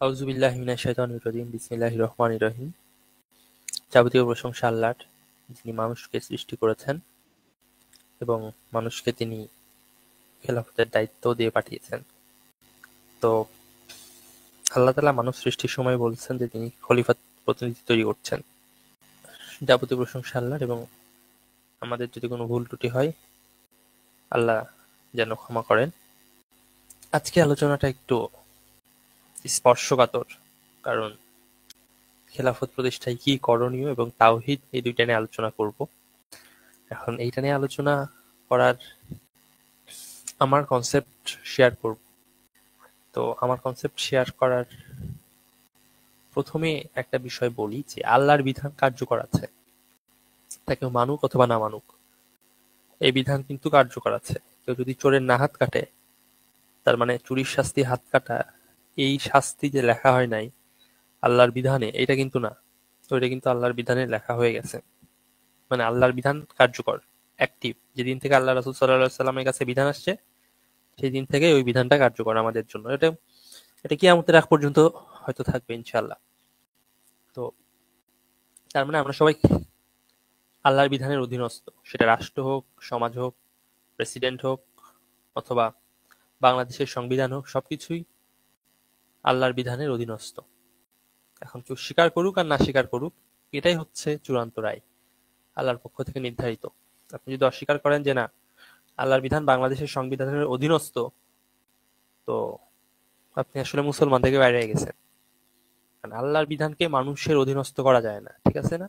আউযু বিল্লাহি মিনাশ শাইতানির রাজিম। বিসমিল্লাহির রহমানির রহিম। যাবতীয় প্রশংসা আল্লাহর, যিনি মানুষকে সৃষ্টি করেছেন এবং মানুষকে তিনি খেলাফতের দায়িত্ব দিয়ে পাঠিয়েছেন। তো আল্লাহ তাআলা মানব সৃষ্টির সময় বলছেন যে তিনি খলিফার প্রতিনিধি তৈরি করছেন। যাবতীয় প্রশংসা আল্লাহর এবং আমাদের যদি কোনো ভুল ত্রুটি হয় আল্লাহ যেন ক্ষমা করেন। আজকে আলোচনাটা একটু স্পর্শকাতর, কারণ খেলাফত প্রতিষ্ঠায় কি করণীয় এবং তাওহীদ এই দুইটা নিয়ে আলোচনা করব। এখন এইটা নিয়ে আলোচনা করার আমার কনসেপ্ট শেয়ার করব। তো আমার কনসেপ্ট শেয়ার করার প্রথমে একটা বিষয় বলি যে আল্লাহর বিধান কার্যকর আছে, তা কেউ মানুক অথবা না মানুক, এই বিধান কিন্তু কার্যকর আছে। কেউ যদি চোরের না হাত কাটে, তার মানে চুরির শাস্তি হাত কাটা, এই শাস্তি যে লেখা হয় নাই আল্লাহর বিধানে, এটা কিন্তু না। তো এটা কিন্তু আল্লাহর বিধানে লেখা হয়ে গেছে, মানে আল্লাহর বিধান কার্যকর, অ্যাক্টিভ। যেদিন থেকে আল্লাহ রাসূল সাল্লাল্লাহু আলাইহি সাল্লামের কাছে বিধান আসছে সেই দিন থেকে ওই বিধানটা কার্যকর আমাদের জন্য। এটা এটা কিয়ামতের আগ পর্যন্ত হয়তো থাকবে ইনশাআল্লাহ। তো তার মানে আমরা সবাই আল্লাহর বিধানের অধীনস্থ, সেটা রাষ্ট্র হোক, সমাজ হোক, প্রেসিডেন্ট হোক, অথবা বাংলাদেশের সংবিধান হোক, সবকিছুই আল্লাহর বিধানের অধীনস্থ। এখন কেউ স্বীকার করুক আর না স্বীকার করুক, এটাই হচ্ছে চূড়ান্ত রায়, আল্লাহর পক্ষ থেকে নির্ধারিত। আপনি যদি অস্বীকার করেন যে না, আল্লাহর বিধান বাংলাদেশের সংবিধানের অধীনস্থ, তো আপনি আসলে মুসলমান থেকে বাইরে গেছেন। কারণ আল্লাহর বিধানকে মানুষের অধীনস্থ করা যায় না, ঠিক আছে না?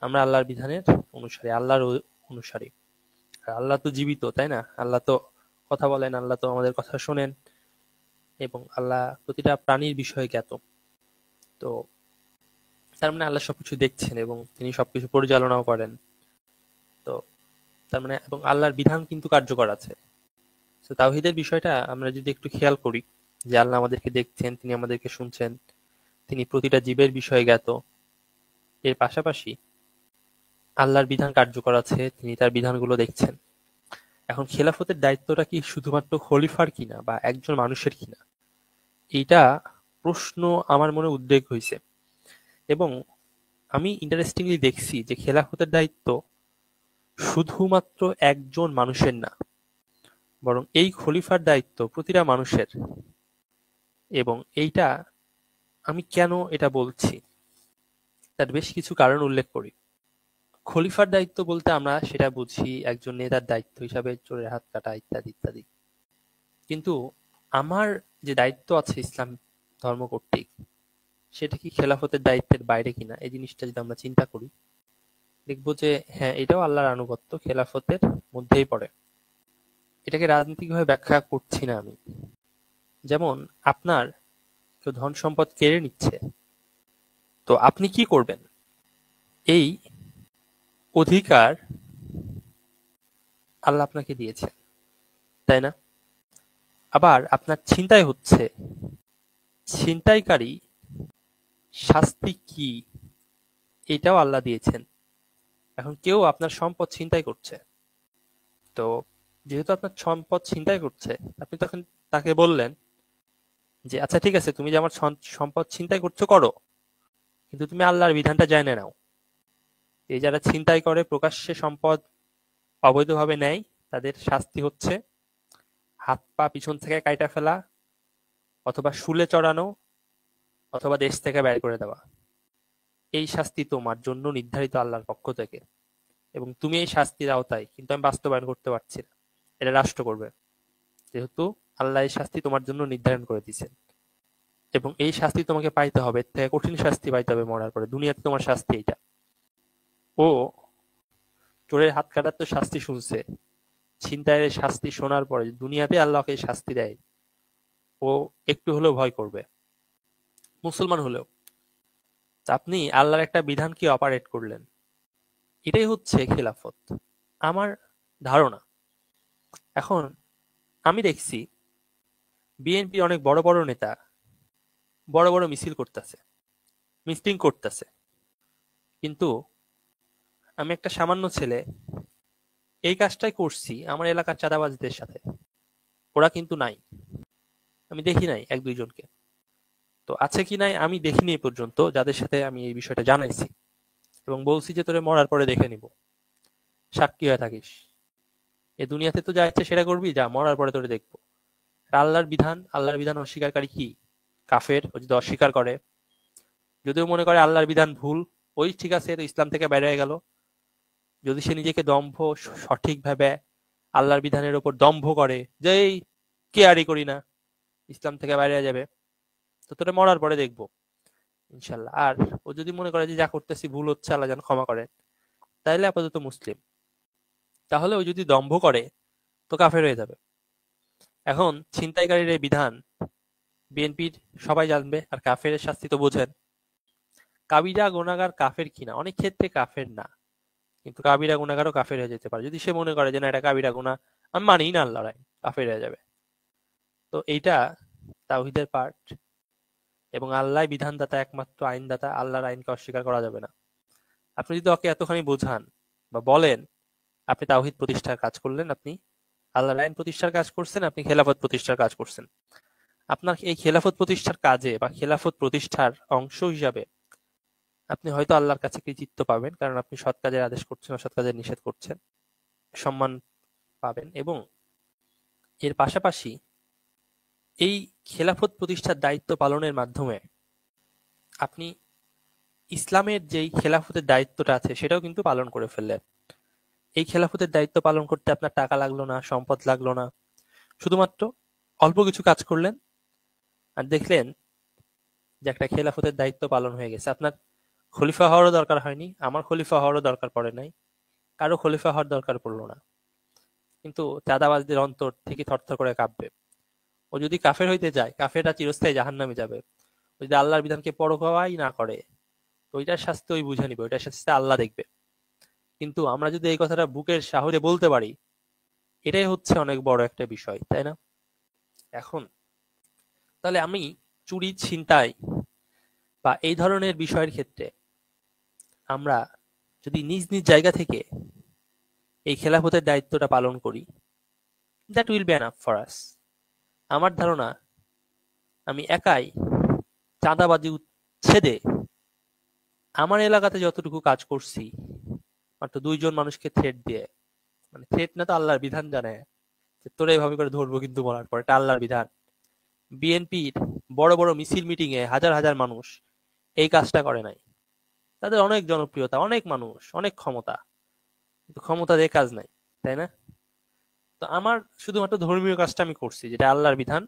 আমরা আল্লাহর বিধানের অনুসারী, আল্লাহর অনুসারী। আর আল্লাহ তো জীবিত, তাই না? আল্লাহ তো কথা বলেন, আল্লাহ তো আমাদের কথা শোনেন, এবং আল্লাহ প্রতিটা প্রাণীর বিষয়ে জ্ঞাত। তো তার মানে আল্লাহ সবকিছু দেখছেন এবং তিনি সবকিছু পরিচালনাও করেন। তো তার মানে এবং আল্লাহর বিধান কিন্তু কার্যকর আছে। তো তাওহীদের বিষয়টা আমরা যদি একটু খেয়াল করি, যে আল্লাহ আমাদেরকে দেখছেন, তিনি আমাদেরকে শুনছেন, তিনি প্রতিটা জীবের বিষয়ে জ্ঞাত। এর পাশাপাশি আল্লাহর বিধান কার্যকর আছে, তিনি তার বিধানগুলো দেখছেন। এখন খেলাফতের দায়িত্বটা কি শুধুমাত্র খলিফার কিনা বা একজন মানুষের কিনা, এইটা প্রশ্ন আমার মনে উদ্রেক হয়েছে। এবং আমি ইন্টারেস্টিংলি দেখছি যে খেলাফতের দায়িত্ব শুধুমাত্র একজন মানুষের না, বরং এই খলিফার দায়িত্ব প্রতিটা মানুষের। এবং এইটা আমি কেন এটা বলছি তার বেশ কিছু কারণ উল্লেখ করি। খলিফার দায়িত্ব বলতে আমরা সেটা বুঝি একজন নেতার দায়িত্ব হিসাবে চোরের হাত কাটা ইত্যাদি ইত্যাদি। কিন্তু আমার যে দায়িত্ব আছে ইসলাম ধর্ম কর্তৃক, সেটা কি খেলাফতের দায়িত্বের বাইরে কিনা, এই জিনিসটা যদি আমরা চিন্তা করি, দেখবো যে হ্যাঁ, এটাও আল্লাহর আনুগত্য, খেলাফতের মধ্যেই পড়ে। এটাকে রাজনৈতিকভাবে ব্যাখ্যা করছি না আমি। যেমন আপনার কেউ ধন সম্পদ কেড়ে নিচ্ছে, তো আপনি কি করবেন? এই অধিকার আল্লাহ আপনাকে দিয়েছে, তাই না? আবার আপনার ছিনতাই হচ্ছে, ছিনতাইকারী শাস্তি কি, এটাও আল্লাহ দিয়েছেন। এখন কেউ আপনার সম্পদ ছিনতাই করছে, তো যেহেতু আপনার সম্পদ ছিনতাই করছে, আপনি তখন তাকে বললেন যে আচ্ছা ঠিক আছে, তুমি যে আমার সম্পদ ছিনতাই করছো করো, কিন্তু তুমি আল্লাহর বিধানটা জেনে নাও। এই যারা ছিনতাই করে, প্রকাশ্যে সম্পদ অবৈধভাবে নেয়, তাদের শাস্তি হচ্ছে হাত পা পিছন থেকে কাইটা ফেলা, অথবা শুলে চড়ানো, অথবা দেশ থেকে বের করে দেওয়া। এই শাস্তি তোমার জন্য নির্ধারিত আল্লাহর পক্ষ থেকে, এবং তুমি এই শাস্তির আওতায়, কিন্তু আমি বাস্তবায়ন করতে পারছি না, এটা রাষ্ট্র করবে। যেহেতু আল্লাহ এই শাস্তি তোমার জন্য নির্ধারণ করে দিয়েছেন, এবং এই শাস্তি তোমাকে পাইতে হবে, এর থেকে কঠিন শাস্তি পাইতে হবে মরার পরে। দুনিয়াতে তোমার শাস্তি এইটা। ও চোরের হাত কাটার তো শাস্তি শুনছে, ছিনতাইয়ের শাস্তি শোনার পরে দুনিয়াতে আল্লাহকে এই শাস্তি দেয়, ও একটু হলেও ভয় করবে, মুসলমান হলেও। আপনি আল্লাহর একটা বিধান কি অপারেট করলেন, এটাই হচ্ছে খিলাফত, আমার ধারণা। এখন আমি দেখছি বিএনপির অনেক বড় বড় নেতা বড় বড় মিছিল করতেছে, মিটিং করতেছে, কিন্তু আমি একটা সামান্য ছেলে, এই কাজটাই করছি আমার এলাকার চাঁদাবাজদের সাথে, ওরা কিন্তু নাই, আমি দেখি নাই এক দুইজনকে। তো আছে কি নাই আমি দেখিনি এই পর্যন্ত, যাদের সাথে আমি এই বিষয়টা জানাইছি এবং বলছি যে তোরে মরার পরে দেখে নিব, সাক্ষী হয়ে থাকিস। এই দুনিয়াতে তো যা ইচ্ছে সেটা করবি, যা মরার পরে তোরে দেখবো। আল্লাহর বিধান অস্বীকারী কি? কাফের। ও যদি অস্বীকার করে, যদিও মনে করে আল্লাহর বিধান ভুল, ওই ঠিক আছে, তো ইসলাম থেকে বের হয়ে গেল। যদি সে নিজেকে সঠিকভাবে আল্লাহর বিধানের উপর দম্ভ করে যে এই কেয়ারই করি না, ইসলাম থেকে বাইরে যাবে, তো তোরা মরার পরে দেখবো ইনশাল্লাহ। আর ও যদি মনে করে যে যা করতেছি ভুল হচ্ছে, আল্লাহ যেন ক্ষমা করেন, তাইলে আপাতত মুসলিম। তাহলে ও যদি দম্ভ করে তো কাফের হয়ে যাবে। এখন ছিনতাইকারীর এই বিধান বিএনপির সবাই জানবে, আর কাফের শাস্তি তো বোঝেন। কাবিরা গুনাহগার কাফের কিনা, অনেক ক্ষেত্রে কাফের না, কিন্তু কাবিরা গুনাহগারও কাফের হয়ে যেতে পারে যদি সে মনে করে যে না এটা কাবিরা গুনাহ, আমি মানি না আল্লাহর আইন, কাফের হয়ে যাবে। তো এইটা তাওহীদের পার্ট, এবং আল্লাহ বিধানদাতা, একমাত্র আইনদাতা, আল্লাহর আইনকে অস্বীকার করা যাবে না। আপনি যদি ওকে এতখানি বোঝান বা বলেন আপনি তাওহীদ প্রতিষ্ঠার কাজ করলেন, আপনি আল্লাহর আইন প্রতিষ্ঠার কাজ করছেন, আপনি খেলাফত প্রতিষ্ঠার কাজ করছেন, আপনার এই খেলাফত প্রতিষ্ঠার কাজে বা খেলাফত প্রতিষ্ঠার অংশ হিসাবে আপনি হয়তো আল্লাহর কাছে কৃতিত্ব পাবেন, কারণ আপনি সৎ কাজের আদেশ করছেন, অসৎ কাজের নিষেধ করছেন, সম্মান পাবেন। এবং এর পাশাপাশি এই খেলাফত প্রতিষ্ঠার দায়িত্ব পালনের মাধ্যমে আপনি ইসলামের যেই খেলাফতের দায়িত্বটা আছে সেটাও কিন্তু পালন করে ফেললেন। এই খেলাফতের দায়িত্ব পালন করতে আপনার টাকা লাগলো না, সম্পদ লাগলো না, শুধুমাত্র অল্প কিছু কাজ করলেন আর দেখলেন যে একটা খেলাফতের দায়িত্ব পালন হয়ে গেছে। আপনার খলিফা হওয়ারও দরকার হয়নি, আমার খলিফা হওয়ারও দরকার পড়ে নাই, কারো খলিফা হওয়ার দরকার পড়লো না, কিন্তু চাঁদাবাজদের অন্তর থেকে থরথর করে কাঁপবে। ও যদি কাফের হইতে যায়, কাফেররা চিরস্থায়ী জাহান্নামে যাবে। ও যদি আল্লাহর বিধানকে পরোয়াই না করে, তো ওইটার শাস্তি ওই বুঝে নিবে, ওইটার শাস্তি আল্লাহ দেখবে। কিন্তু আমরা যদি এই কথাটা বুকের সাহসে বলতে পারি, এটাই হচ্ছে অনেক বড় একটা বিষয়, তাই না? এখন তাহলে আমি চুরি, ছিনতাই বা এই ধরনের বিষয়ের ক্ষেত্রে আমরা যদি নিজ নিজ জায়গা থেকে এই খেলাফতের দায়িত্বটা পালন করি, that will be enough for us. আমার ধারণা আমি একাই চাঁদাবাজি উচ্ছেদে আমার এলাকাতে যতটুকু কাজ করছি, মাত্র 2 জন মানুষকে থ্রেট দিয়ে, মানে থ্রেট না তো আল্লাহর বিধান জানে যে তোরা এভাবে করে ধরবো কিন্তু বলার পর, এটা আল্লাহর বিধান। বিএনপির বড় বড় মিছিল মিটিং এ হাজার হাজার মানুষ এই কাজটা করে নাই। তাদের অনেক জনপ্রিয়তা, অনেক মানুষ, অনেক ক্ষমতা, কিন্তু ক্ষমতা দিয়ে কাজ নাই, তাই না? তো আমার শুধুমাত্র ধর্মীয় কাজটা আমি করছি, যেটা আল্লাহর বিধান।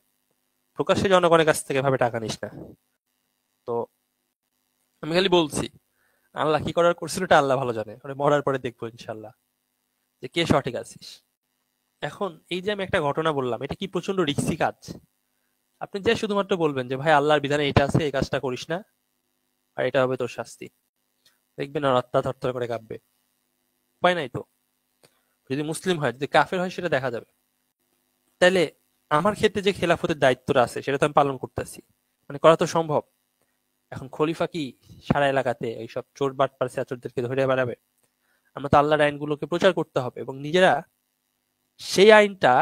প্রকাশ্যে জনগণের কাছ থেকে ভাবে টাকা নিস না। তো আমি খালি বলছি আল্লাহ কি করার করছিল এটা আল্লাহ ভালো জানে, ওরে মরার পরে দেখবো ইনশাল্লাহ যে কে সঠিক আছিস। এখন এই যে আমি একটা ঘটনা বললাম, এটা কি প্রচন্ড রিস্কি কাজ? আপনি যে শুধুমাত্র বলবেন যে ভাই আল্লাহর বিধানে এটা আছে, এই কাজটা করিস না, আর এটা হবে তোর শাস্তি, দেখবেন আর আত্মা থরথর করে কাঁপবে। উপায় নাই তো। যদি মুসলিম হয়, যদি কাফের হয়, সেটা দেখা যাবে। তাইলে আমার ক্ষেত্রে যে খেলাফতের দায়িত্বটা আছে সেটা তো আমি পালন করতেছি, মানে করা তো সম্ভব। এখন খলিফা কি সারা এলাকাতে এইসব চোর বাটপার ছাত্রদেরকে ধরে বেড়াবে? আমরা তো আল্লাহর আইনগুলোকে প্রচার করতে হবে এবং নিজেরা সেই আইনটা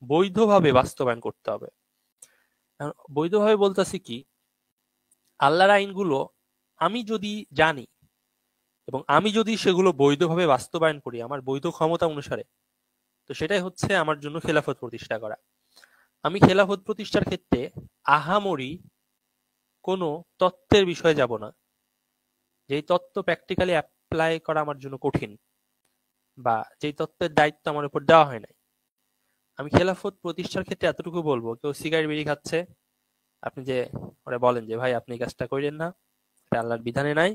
বৈধভাবে বাস্তবায়ন করতে হবে। বৈধভাবে বলতেছি কি, আল্লাহর আইনগুলো আমি যদি জানি এবং আমি যদি সেগুলো বৈধভাবে বাস্তবায়ন করি আমার বৈধ ক্ষমতা অনুসারে, তো সেটাই হচ্ছে আমার জন্য খেলাফত প্রতিষ্ঠা করা। আমি খেলাফত প্রতিষ্ঠার ক্ষেত্রে আহামরি কোনো তত্ত্বের বিষয়ে যাব না, যেই তত্ত্ব প্র্যাকটিক্যালি অ্যাপ্লাই করা আমার জন্য কঠিন, বা যেই তত্ত্বের দায়িত্ব আমার উপর দেওয়া হয় নাই। আমি খেলাফত প্রতিষ্ঠার ক্ষেত্রে এতটুকু বলবো, কেউ সিগারেট বিড়ি খাচ্ছে, আপনি যে ওরা বলেন যে ভাই আপনি এই কাজটা করেন না, এটা আল্লাহর বিধানে নাই,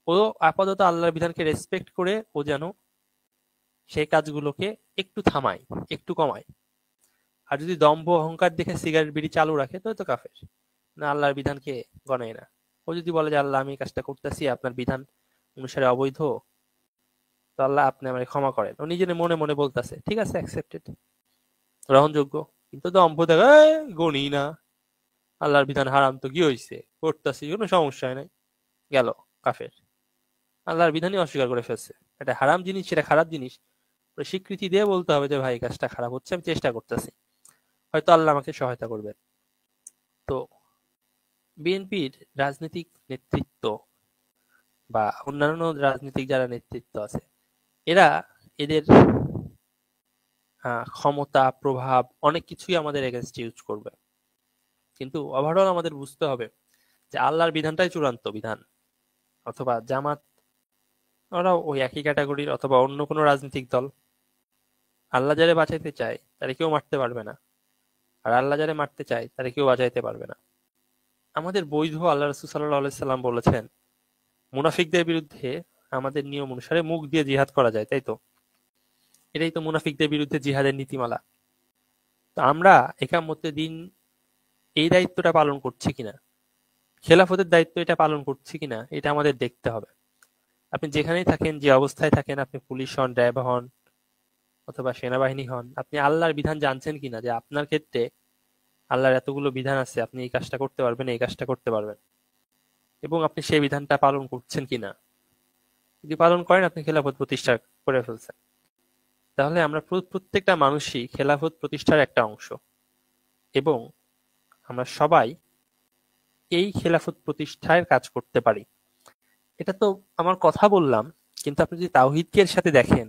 ও আপাতত আল্লাহর বিধানকে রেসপেক্ট করে ও যেন সেই কাজগুলোকে একটু থামায়, একটু কমায়। আর যদি দম্ভ অহংকার দেখে সিগারেট বিড়ি চালু রাখে, তো কাফের, না আল্লাহর বিধানকে গণায় না। ও যদি বলে যে আল্লাহ আমি এই কাজটা করতেছি আপনার বিধান অনুসারে অবৈধ, তো আল্লাহ আপনি আমাকে ক্ষমা করেন, ও নিজের মনে মনে বলতেছে, ঠিক আছে, অ্যাকসেপ্টেড, গ্রহণযোগ্য। কিন্তু দম্ভ দেখে গণি না, আল্লাহর বিধান হারাম তো কি হয়েছে, করতেছি, কোনো সমস্যা নাই, গেল কাফের। আল্লাহর বিধানই অস্বীকার করে ফেলছে, এটা হারাম জিনিস, সেটা খারাপ জিনিস, স্বীকৃতি দিয়ে বলতে হবে যে ভাই এই কাজটা খারাপ হচ্ছে, আমি চেষ্টা করতেছি, হয়তো আল্লাহ আমাকে সহায়তা করবেন। তো বিএনপির রাজনৈতিক নেতৃত্ব বা অন্যান্য রাজনৈতিক যারা নেতৃত্ব আছে, এরা এদের ক্ষমতা, প্রভাব অনেক কিছুই আমাদের এগেনস্ট ইউজ করবে। কিন্তু ওভারঅল আমাদের বুঝতে হবে যে আল্লাহর বিধানটাই চূড়ান্ত বিধান। অথবা জামাত, ওরাও ওই একই ক্যাটাগরির, অথবা অন্য কোনো রাজনৈতিক দল। আল্লাহ যারে বাঁচাইতে চায় তারে কেউ মারতে পারবে না, আর আল্লাহ যারে মারতে চায় তারে কেউ বাঁচাইতে পারবে না। আমাদের বৈধ, আল্লাহ রাসূল সাল্লাল্লাহু আলাইহি সাল্লাম বলেছেন, মুনাফিকদের বিরুদ্ধে আমাদের নিয়ম অনুসারে মুখ দিয়ে জিহাদ করা যায়, তাই তো? এটাই তো মুনাফিকদের বিরুদ্ধে জিহাদের নীতিমালা। তো আমরা একামতে দিন এই দায়িত্বটা পালন করছি কিনা, খেলাফতের দায়িত্ব এটা পালন করছি কিনা, এটা আমাদের দেখতে হবে। আপনি যেখানেই থাকেন, যে অবস্থায় থাকেন, আপনি পুলিশ হন, র্যাব হন, অথবা সেনাবাহিনী হন, আপনি আল্লাহর বিধান জানছেন কিনা, যে আপনার ক্ষেত্রে আল্লাহর এতগুলো বিধান আছে, আপনি এই কাজটা করতে পারবেন, এই কাজটা করতে পারবেন, এবং আপনি সেই বিধানটা পালন করছেন কিনা। যদি পালন করেন, আপনি খেলাফত প্রতিষ্ঠা করে ফেলছেন। তাহলে আমরা প্রত্যেকটা মানুষই খেলাফত প্রতিষ্ঠার একটা অংশ, এবং আমরা সবাই এই খেলাফত প্রতিষ্ঠায় কাজ করতে পারি। এটা তো আমার কথা বললাম, কিন্তু আপনি যদি তাওহীদকে এর সাথে দেখেন,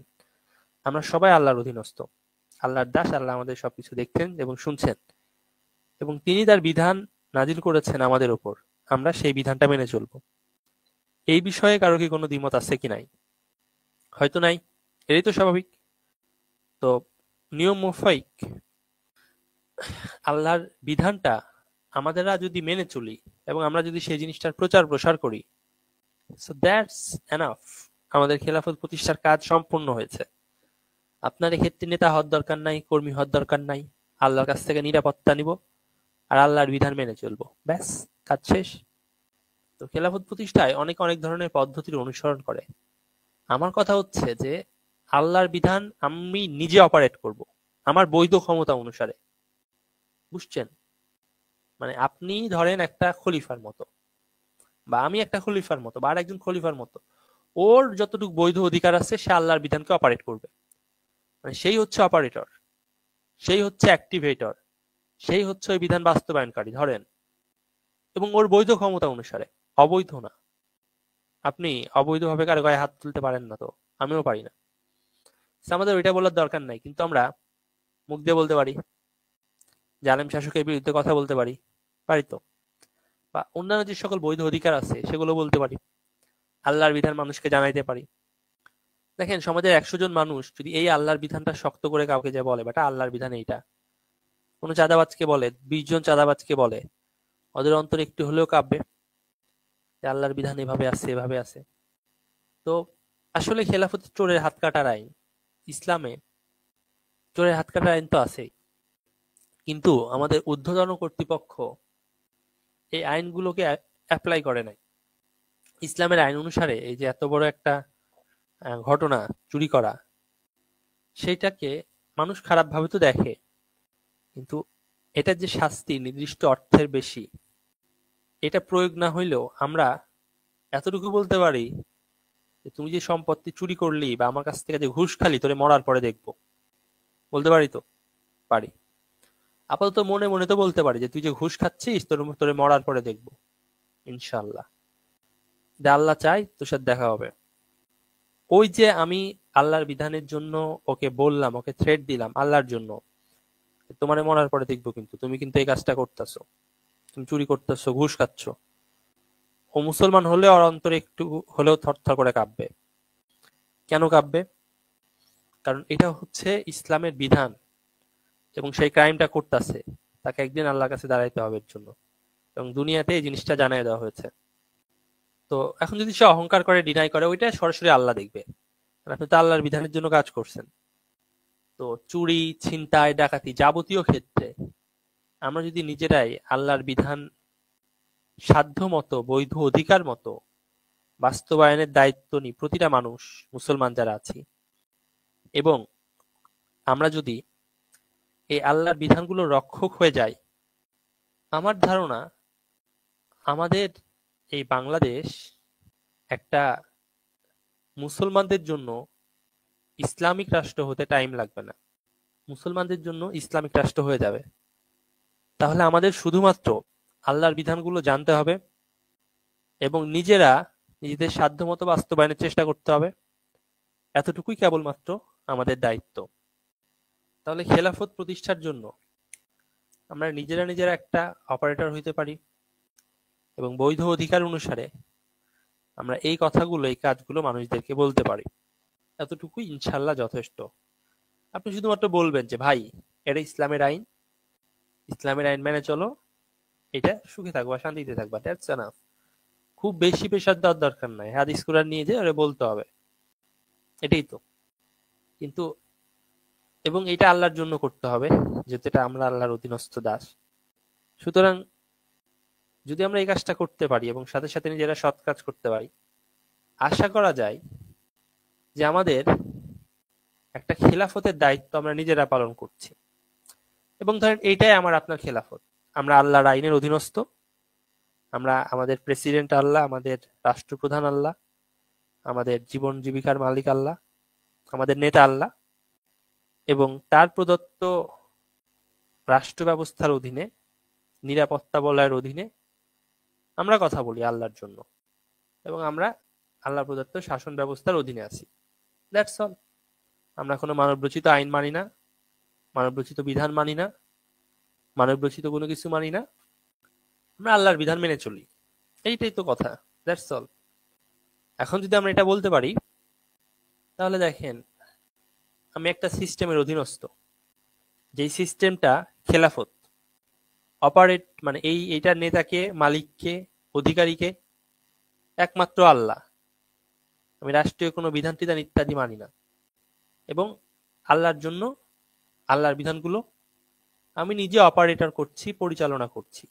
আমরা সবাই আল্লাহর অধীনস্থ, আল্লাহর দাস। আল্লাহ আমাদের সবকিছু দেখছেন এবং শুনছেন, এবং তিনি তার বিধান নাজিল করেছেন আমাদের উপর। আমরা সেই বিধানটা মেনে চলব। এই বিষয়ে কারো কি কোনো দ্বিমত আছে কি নাই? হয়তো নাই, এটাই তো স্বাভাবিক। তো নিয়ম মোফাইক আল্লাহর বিধানটা আমাদেররা যদি মেনে চলি, এবং আমরা যদি সেই জিনিসটার প্রচার প্রসার করি, সো দ্যাটস এনাফ। আমাদের খেলাফত প্রতিষ্ঠার কাজ সম্পূর্ণ হয়েছে। আপনার এক্ষেত্রে নেতা হওয়ার দরকার নাই, কর্মী হওয়ার দরকার নাই। আল্লাহর কাছ থেকে নিরাপত্তা নিব, আর আল্লাহর বিধান মেনে চলবো, ব্যাস, কাজ শেষ। তো খেলাফত প্রতিষ্ঠায় অনেক অনেক ধরনের পদ্ধতির অনুসরণ করে। আমার কথা হচ্ছে যে আল্লাহর বিধান আমি নিজে অপারেট করব, আমার বৈধ ক্ষমতা অনুসারে। বুঝছেন? মানে আপনি ধরেন একটা খলিফার মতো, বা আমি একটা খলিফার মতো, বা আর একজন খলিফার মতো। ওর যতটুকু বৈধ অধিকার আছে, সে আল্লাহর বিধানকে অপারেট করবে। মানে সেই হচ্ছে অপারেটর, সেই হচ্ছে অ্যাক্টিভেটর, সেই হচ্ছে ওই বিধান বাস্তবায়নকারী ধরেন, এবং ওর বৈধ ক্ষমতা অনুসারে, অবৈধ না। আপনি অবৈধভাবে কারো গায়ে হাত তুলতে পারেন না, তো আমিও পারি না। আমাদের ওইটা বলার দরকার নাই, কিন্তু আমরা মুখ দিয়ে বলতে পারি, জালেম শাসকের বিরুদ্ধে কথা বলতে পারি, পারি তো? বা অন্যান্য যে সকল বৈধ অধিকার আছে সেগুলো বলতে পারি, আল্লাহর বিধান মানুষকে জানাইতে পারি। দেখেন, সমাজের 100 জন মানুষ যদি এই আল্লাহর বিধানটা শক্ত করে কাউকে যে বলে, বেটা আল্লাহর বিধান এইটা, কোনো চাঁদাবাজকে বলে, 20 জন চাঁদাবাজকে বলে, ওদের অন্তরে একটু হলেও কাঁপবে যে আল্লাহর বিধান এভাবে আছে, এভাবে আছে। তো আসলে খেলাফত চোরের হাত কাটার আইন। ইসলামে চোরের হাত কাটার আইন তো আছেই, কিন্তু আমাদের ঊর্ধ্বতন কর্তৃপক্ষ এই আইনগুলোকে অ্যাপ্লাই করে নাই। ইসলামের আইন অনুসারে এই যে এত বড় একটা ঘটনা, চুরি করা, সেইটাকে মানুষ খারাপ ভাবে তো দেখে, কিন্তু এটার যে শাস্তি নির্দিষ্ট অর্থের বেশি, এটা প্রয়োগ না হইলেও আমরা এতটুকু বলতে পারি যে তুমি যে সম্পত্তি চুরি করলি বা আমার কাছ থেকে যে ঘুষ খালি, তোরে মরার পরে দেখবো। বলতে পারি তো? পারি। আপাতত মনে মনে তো বলতে পারি যে তুই যে ঘুষ খাচ্ছিস, তোরে মরার পরে দেখবো, ইনশাল্লাহ। আল্লাহ চাই তোর সাথে দেখা হবে। ওই যে আমি আল্লাহর বিধানের জন্য ওকে বললাম, ওকে থ্রেট দিলাম আল্লাহর জন্য, তোমারে মরার পরে দেখবো, কিন্তু তুমি কিন্তু এই কাজটা করতেছো, তুমি চুরি করতেছো, ঘুষ খাচ্ছ। ও মুসলমান হলে ওর অন্তরে একটু হলেও থরথর করে কাঁপবে। কেন কাঁপবে? কারণ এটা হচ্ছে ইসলামের বিধান, এবং সেই ক্রাইমটা করতেছে, তাকে একদিন আল্লাহর কাছে দাঁড়াইতে হবে এর জন্য, এবং দুনিয়াতে এই জিনিসটা জানিয়ে দেওয়া হয়েছে। তো এখন যদি সে অহংকার করে, ডিনাই করে, ওইটা সরাসরি আল্লাহ দেখবে, আপনি তো আল্লাহর বিধানের জন্য কাজ করছেন। তো চুরি, ছিনতাই, ডাকাতি যাবতীয় ক্ষেত্রে আমরা যদি নিজেরাই আল্লাহর বিধান সাধ্য মতো, বৈধ অধিকার মতো বাস্তবায়নের দায়িত্ব নিই, প্রতিটা মানুষ, মুসলমান যারা আছি, এবং আমরা যদি এই আল্লাহর বিধানগুলো রক্ষক হয়ে যাই, আমার ধারণা আমাদের এই বাংলাদেশ একটা মুসলমানদের জন্য ইসলামিক রাষ্ট্র হতে টাইম লাগবে না, মুসলমানদের জন্য ইসলামিক রাষ্ট্র হয়ে যাবে। তাহলে আমাদের শুধুমাত্র আল্লাহর বিধানগুলো জানতে হবে এবং নিজেরা নিজেদের সাধ্যমতো বাস্তবায়নের চেষ্টা করতে হবে। এতটুকুই কেবলমাত্র আমাদের দায়িত্ব। তাহলে খেলাফত প্রতিষ্ঠার জন্য আমরা নিজেরা একটা অপারেটর হইতে পারি এবং বৈধ অধিকার অনুসারে আমরা এই কথাগুলো, এই কাজগুলো মানুষদেরকে বলতে পারি। এতটুকুই ইনশাল্লাহ যথেষ্ট। আপনি শুধুমাত্র বলবেন যে ভাই এটা ইসলামের আইন, ইসলামের আইন মেনে চলো, এটা সুখে থাকবা, শান্তিতে থাকবা, দ্যাটস এনাফ। খুব বেশি প্রেশার দেওয়ার দরকার নাই, হাদিস কুরআন নিয়ে যে ওরা বলতে হবে, এটাই তো। কিন্তু এবং এটা আল্লাহর জন্য করতে হবে, যেহেতু এটা আমরা আল্লাহর অধীনস্থ দাস। সুতরাং যদি আমরা এই কাজটা করতে পারি এবং সাথে সাথে নিজেরা সৎ কাজ করতে পারি, আশা করা যায় যে আমাদের একটা খেলাফতের দায়িত্ব আমরা নিজেরা পালন করছি। এবং ধরেন এইটাই আমার আপনার খেলাফত, আমরা আল্লাহর আইনের অধীনস্থ, আমরা আমাদের প্রেসিডেন্ট আল্লাহ, আমাদের রাষ্ট্রপ্রধান আল্লাহ, আমাদের জীবন জীবিকার মালিক আল্লাহ, আমাদের নেতা আল্লাহ, এবং তার প্রদত্ত রাষ্ট্র ব্যবস্থার অধীনে, নিরাপত্তা বলয়ের অধীনে আমরা কথা বলি আল্লাহর জন্য, এবং আমরা আল্লাহ প্রদত্ত শাসন ব্যবস্থার অধীনে আছি। That's all. আমরা কোনো মানবরচিত আইন মানি না, মানবরচিত বিধান মানি না, মানবরচিত কোনো কিছু মানি না, আমরা আল্লাহর বিধান মেনে চলি। এইটাই তো কথা, দ্যাটস অল। এখন যদি আমরা এটা বলতে পারি, তাহলে দেখেন আমি একটা সিস্টেমের অধীনস্থ, যেই সিস্টেমটা খেলাফত অপারেট, মানে এইটার নেতাকে, মালিককে, অধিকারীকে একমাত্র আল্লাহ। আমি রাষ্ট্রীয় কোনো বিধান টিধান ইত্যাদি মানি না, এবং আল্লাহর জন্য আল্লাহর বিধানগুলো আমি নিজে অপারেটর করছি, পরিচালনা করছি।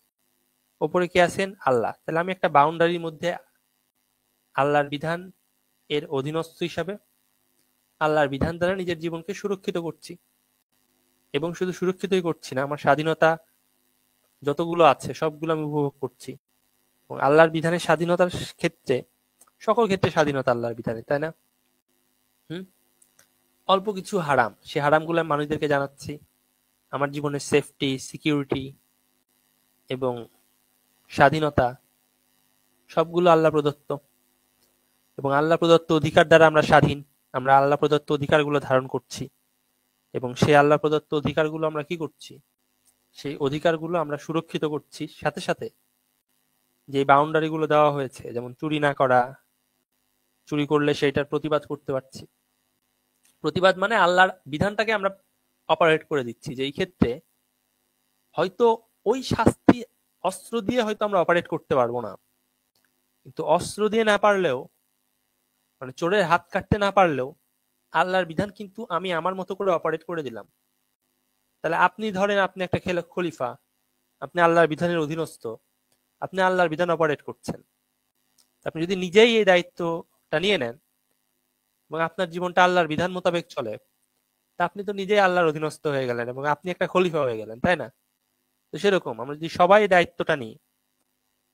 ওপরে কে আছেন? আল্লাহ। তাহলে আমি একটা বাউন্ডারির মধ্যে আল্লাহর বিধান এর অধীনস্থ হিসাবে আল্লাহর বিধান দ্বারা নিজের জীবনকে সুরক্ষিত করছি। এবং শুধু সুরক্ষিতই করছি না, আমার স্বাধীনতা যতগুলো আছে সবগুলো আমি উপভোগ করছি। এবং আল্লাহর বিধানের স্বাধীনতার ক্ষেত্রে, সকল ক্ষেত্রে স্বাধীনতা আল্লাহর বিধানে, তাই না? অল্প কিছু হারাম, সে হারামগুলো আমি মানুষদেরকে জানাচ্ছি। আমার জীবনের সেফটি, সিকিউরিটি এবং স্বাধীনতা সবগুলো আল্লাহ প্রদত্ত, এবং আল্লাহ প্রদত্ত অধিকার দ্বারা আমরা স্বাধীন। আমরা আল্লাহ প্রদত্ত অধিকারগুলো ধারণ করছি, এবং সেই আল্লাহ প্রদত্ত অধিকারগুলো আমরা কি করছি? সেই অধিকারগুলো আমরা সুরক্ষিত করছি। সাথে সাথে যে বাউন্ডারিগুলো দেওয়া হয়েছে, যেমন চুরি না করা, চুরি করলে সেইটার প্রতিবাদ করতে পারছি। প্রতিবাদ মানে আল্লাহর বিধানটাকে আমরা অপারেট করে দিচ্ছি, যে এই ক্ষেত্রে হয়তো ওই শাস্তি অস্ত্র দিয়ে হয়তো আমরা অপারেট করতে পারবো না, কিন্তু অস্ত্র দিয়ে না পারলেও, মানে চোরের হাত কাটতে না পারলেও আল্লাহর বিধান কিন্তু আমি আমার মতো করে অপারেট করে দিলাম। তাহলে আপনি ধরেন আপনি একটা খলিফা, আপনি আল্লাহর বিধানের অধীনস্থ, আপনি আল্লাহর বিধান অপারেট করছেন। আপনি যদি নিজেই এই দায়িত্বটা নিয়ে নেন এবং আপনার জীবনটা আল্লাহর বিধান মোতাবেক চলে, তা আপনি তো নিজেই আল্লাহর অধীনস্থ হয়ে গেলেন এবং আপনি একটা খলিফা হয়ে গেলেন, তাই না? তো সেরকম আমরা যদি সবাই দায়িত্বটা নিই,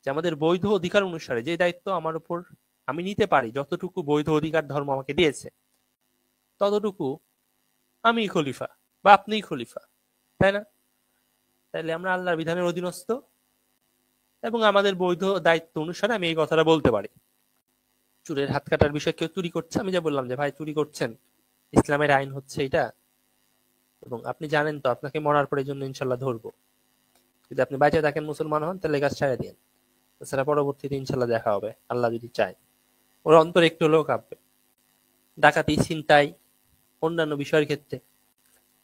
যে আমাদের বৈধ অধিকার অনুসারে যে দায়িত্ব আমার উপর আমি নিতে পারি, যতটুকু বৈধ অধিকার ধর্ম আমাকে দিয়েছে, ততটুকু আমি খলিফা বা আপনিই খলিফা, তাই না? তাইলে আমরা আল্লাহর বিধানের অধীনস্থ, এবং আমাদের বৈধ দায়িত্ব অনুসারে আমি এই কথাটা বলতে পারি। চুরের হাত কাটার বিষয়, কেউ চুরি করছে, আমি যা বললাম যে ভাই চুরি করছেন, ইসলামের আইন হচ্ছে এটা, এবং আপনি জানেন তো আপনাকে মরার পরে জন্য ইনশাল্লাহ ধরবো। যদি আপনি বাইচে থাকেন, মুসলমান হন, তাহলে কাজ ছেড়ে দিন, তাছাড়া পরবর্তীতে ইনশাল্লাহ দেখা হবে, আল্লাহ যদি চায়। ওর অন্তর একটু হলেও কাঁপবে। ডাকাতি, ছিনতাই, অন্যান্য বিষয়ের ক্ষেত্রে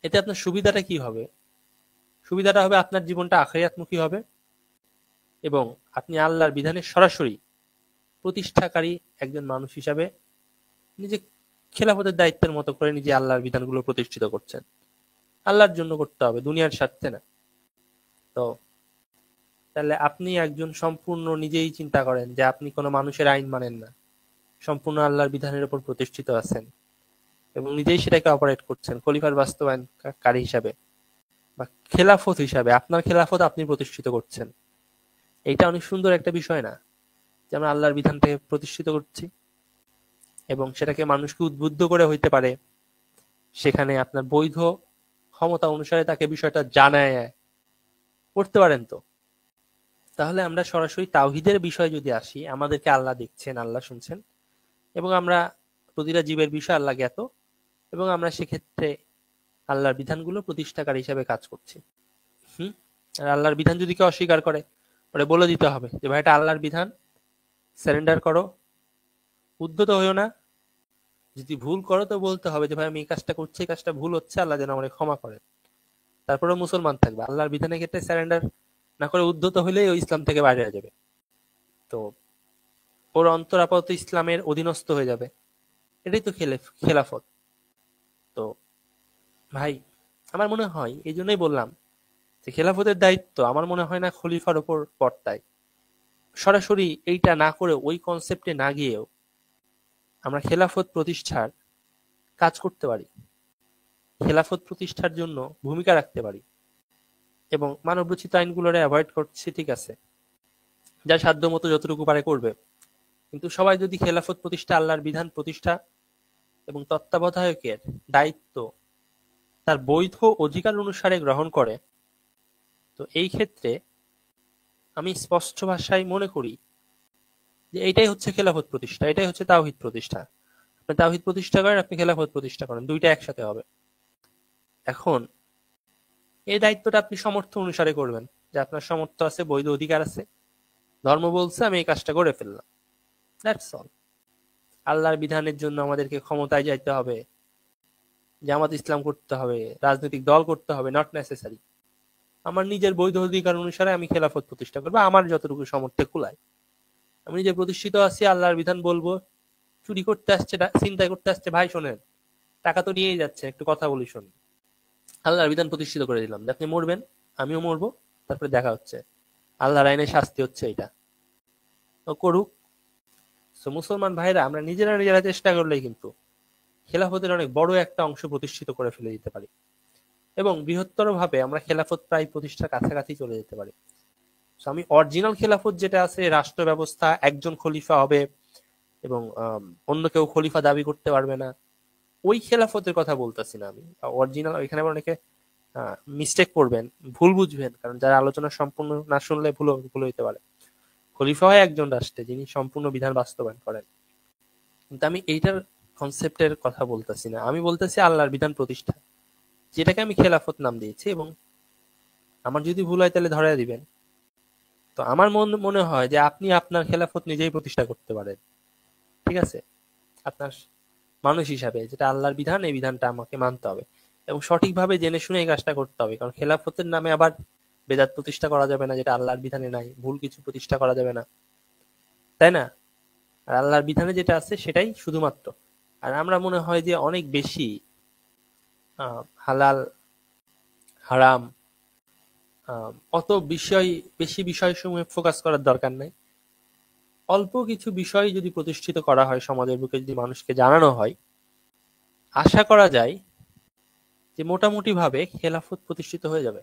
এতে আপনার সুবিধাটা কি হবে? সুবিধাটা হবে আপনার জীবনটা আখিরাতমুখী হবে, এবং আপনি আল্লাহর বিধানের সরাসরি প্রতিষ্ঠাকারী একজন মানুষ হিসাবে নিজে খেলাফতের দায়িত্বের মতো করে নিজে আল্লাহর বিধানগুলো প্রতিষ্ঠিত করছেন। আল্লাহর জন্য করতে হবে, দুনিয়ার স্বার্থে না। তো তাহলে আপনি একজন সম্পূর্ণ নিজেই চিন্তা করেন যে আপনি কোনো মানুষের আইন মানেন না, সম্পূর্ণ আল্লাহর বিধানের উপর প্রতিষ্ঠিত আছেন এবং নিজেই সেটাকে অপারেট করছেন খলিফার বাস্তবায়নকারী হিসাবে বা খেলাফত হিসাবে। আপনার খেলাফত আপনি প্রতিষ্ঠিত করছেন। এইটা অনেক সুন্দর একটা বিষয় না, যে আমরা আল্লাহর বিধানটাকে প্রতিষ্ঠিত করছি এবং সেটাকে মানুষকে উদ্বুদ্ধ করে হইতে পারে, সেখানে আপনার বৈধ ক্ষমতা অনুসারে তাকে বিষয়টা জানায় করতে পারেন। তো তাহলে আমরা সরাসরি তাওহীদের বিষয়ে যদি আসি, আমাদেরকে আল্লাহ দেখছেন, আল্লাহ শুনছেন, এবং আমরা প্রতিটা জীবের বিষয়ে আল্লাহ জ্ঞাত, এবং আমরা সেক্ষেত্রে আল্লাহর বিধানগুলো প্রতিষ্ঠাকারী হিসেবে কাজ করছি। আর আল্লাহর বিধান যদি কেউ অস্বীকার করে, ওরে বলে দিতে হবে যে ভাই এটা আল্লাহর বিধান, সারেন্ডার করো, উদ্ধত হইও না। যদি ভুল করো তো বলতে হবে যে ভাই আমি এই কাজটা করছি, এই কাজটা ভুল হচ্ছে, আল্লাহ যেন আমাকে ক্ষমা করেন। তারপরে মুসলমান থাকবে। আল্লাহর বিধানের ক্ষেত্রে সারেন্ডার না করে উদ্ধত হইলেই ওই ইসলাম থেকে বাইরে হয়ে যাবে। তো ওর অন্তর আপাতত ইসলামের অধীনস্থ হয়ে যাবে। এটাই তো খেলাফত। তো ভাই আমার মনে হয়, এই জন্যই বললাম যে খেলাফতের দায়িত্ব আমার মনে হয় না খলিফার ওপর বর্তায়। সরাসরি এইটা না করে ওই কনসেপ্টে না গিয়েও আমরা খেলাফত প্রতিষ্ঠার কাজ করতে পারি, খেলাফত প্রতিষ্ঠার জন্য ভূমিকা রাখতে পারি, এবং মানবরচিত আইনগুলোরে অ্যাভয়েড করছি, ঠিক আছে, যার সাধ্য মতো যতটুকু পারে করবে। কিন্তু সবাই যদি খেলাফত প্রতিষ্ঠা, আল্লাহর বিধান প্রতিষ্ঠা এবং তত্ত্বাবধায়কের দায়িত্ব তার বৈধ অধিকার অনুসারে গ্রহণ করে, তো এই ক্ষেত্রে আমি স্পষ্ট ভাষায় মনে করি যে এইটাই হচ্ছে খেলাফত প্রতিষ্ঠা, এটাই হচ্ছে তাওহীদ প্রতিষ্ঠা। আপনি তাওহীদ প্রতিষ্ঠা করেন, আপনি খেলাফত প্রতিষ্ঠা করেন, দুইটা একসাথে হবে। এখন এই দায়িত্বটা আপনি সমর্থ অনুসারে করবেন, যে আপনার সমর্থ আছে, বৈধ অধিকার আছে, ধর্ম বলছে আমি এই কাজটা করে ফেললাম, দ্যাটস অল। আল্লাহর বিধানের জন্য আমাদেরকে ক্ষমতায় যাইতে হবে, জামাত ইসলাম করতে হবে, রাজনৈতিক দল করতে হবে, নট নেসেসারি। আমার নিজের বৈধ অধিকার অনুসারে আমি খেলাফত প্রতিষ্ঠা করবো, আমার যতটুকু সামর্থ্যে কুলায়। আমি নিজে প্রতিষ্ঠিত আছি, আল্লাহর বিধান বলবো। চুরি করতে আসছে, চিন্তাই করতে আসছে, ভাই শোনেন টাকা তো নিয়েই যাচ্ছে, একটু কথা বলি শোনেন, আল্লাহর বিধান প্রতিষ্ঠিত করে দিলাম, আপনি মরবেন, আমিও মরবো, তারপরে দেখা হচ্ছে, আল্লাহর আইনের শাস্তি হচ্ছে এটা, ও করুক। তো মুসলমান ভাইরা, আমরা নিজেরা নিজেরা চেষ্টা করলেই কিন্তু খেলাফতের অনেক বড় একটা অংশ প্রতিষ্ঠিত করে ফেলে দিতে পারি, এবং বৃহত্তর ভাবে আমরা খেলাফত প্রায় প্রতিষ্ঠার কাছাকাছি চলে যেতে পারি। আমি অরিজিনাল খেলাফত যেটা আছে, রাষ্ট্র ব্যবস্থা, একজন খলিফা হবে এবং অন্য কেউ খলিফা দাবি করতে পারবে না, ওই খেলাফতের কথা বলতেছি না আমি। অরিজিনাল, এখানে অনেকে মিস্টেক করবেন, ভুল বুঝবেন, কারণ যারা আলোচনা সম্পূর্ণ না শুনলে ভুল ভুল হইতে পারে। খলিফা হয় একজন রাষ্ট্রে, যিনি সম্পূর্ণ বিধান বাস্তবায়ন করেন। কিন্তু আমি এইটার কনসেপ্টের কথা বলতেছি না, আমি বলতেছি আল্লাহর বিধান প্রতিষ্ঠা, যেটাকে আমি খেলাফত নাম দিয়েছি। এবং আমার যদি ভুল হয় তাহলে ধরাই দিবেন। তো আমার মনে হয় যে আপনি আপনার খেলাফত নিজেই প্রতিষ্ঠা করতে পারেন, ঠিক আছে, আপনার মানুষ হিসাবে, যেটা আল্লাহর বিধান, এই বিধানটা আমাকে মানতে হবে এবং সঠিকভাবে জেনে শুনে এই কাজটা করতে হবে। কারণ খেলাফতের নামে আবার বেদাত প্রতিষ্ঠা করা যাবে না, যেটা আল্লাহর বিধানে নাই, ভুল কিছু প্রতিষ্ঠা করা যাবে না, তাই না? আর আল্লাহর বিধানে যেটা আছে সেটাই শুধুমাত্র। আর আমরা মনে হয় যে অনেক বেশি হালাল হারাম, অত বেশি বিষয়সমূহে ফোকাস করার দরকার নাই। অল্প কিছু বিষয় যদি প্রতিষ্ঠিত করা হয়, সমাজের বুকে যদি মানুষকে জানানো হয়, আশা করা যায় যে মোটামুটি ভাবে খেলাফত প্রতিষ্ঠিত হয়ে যাবে।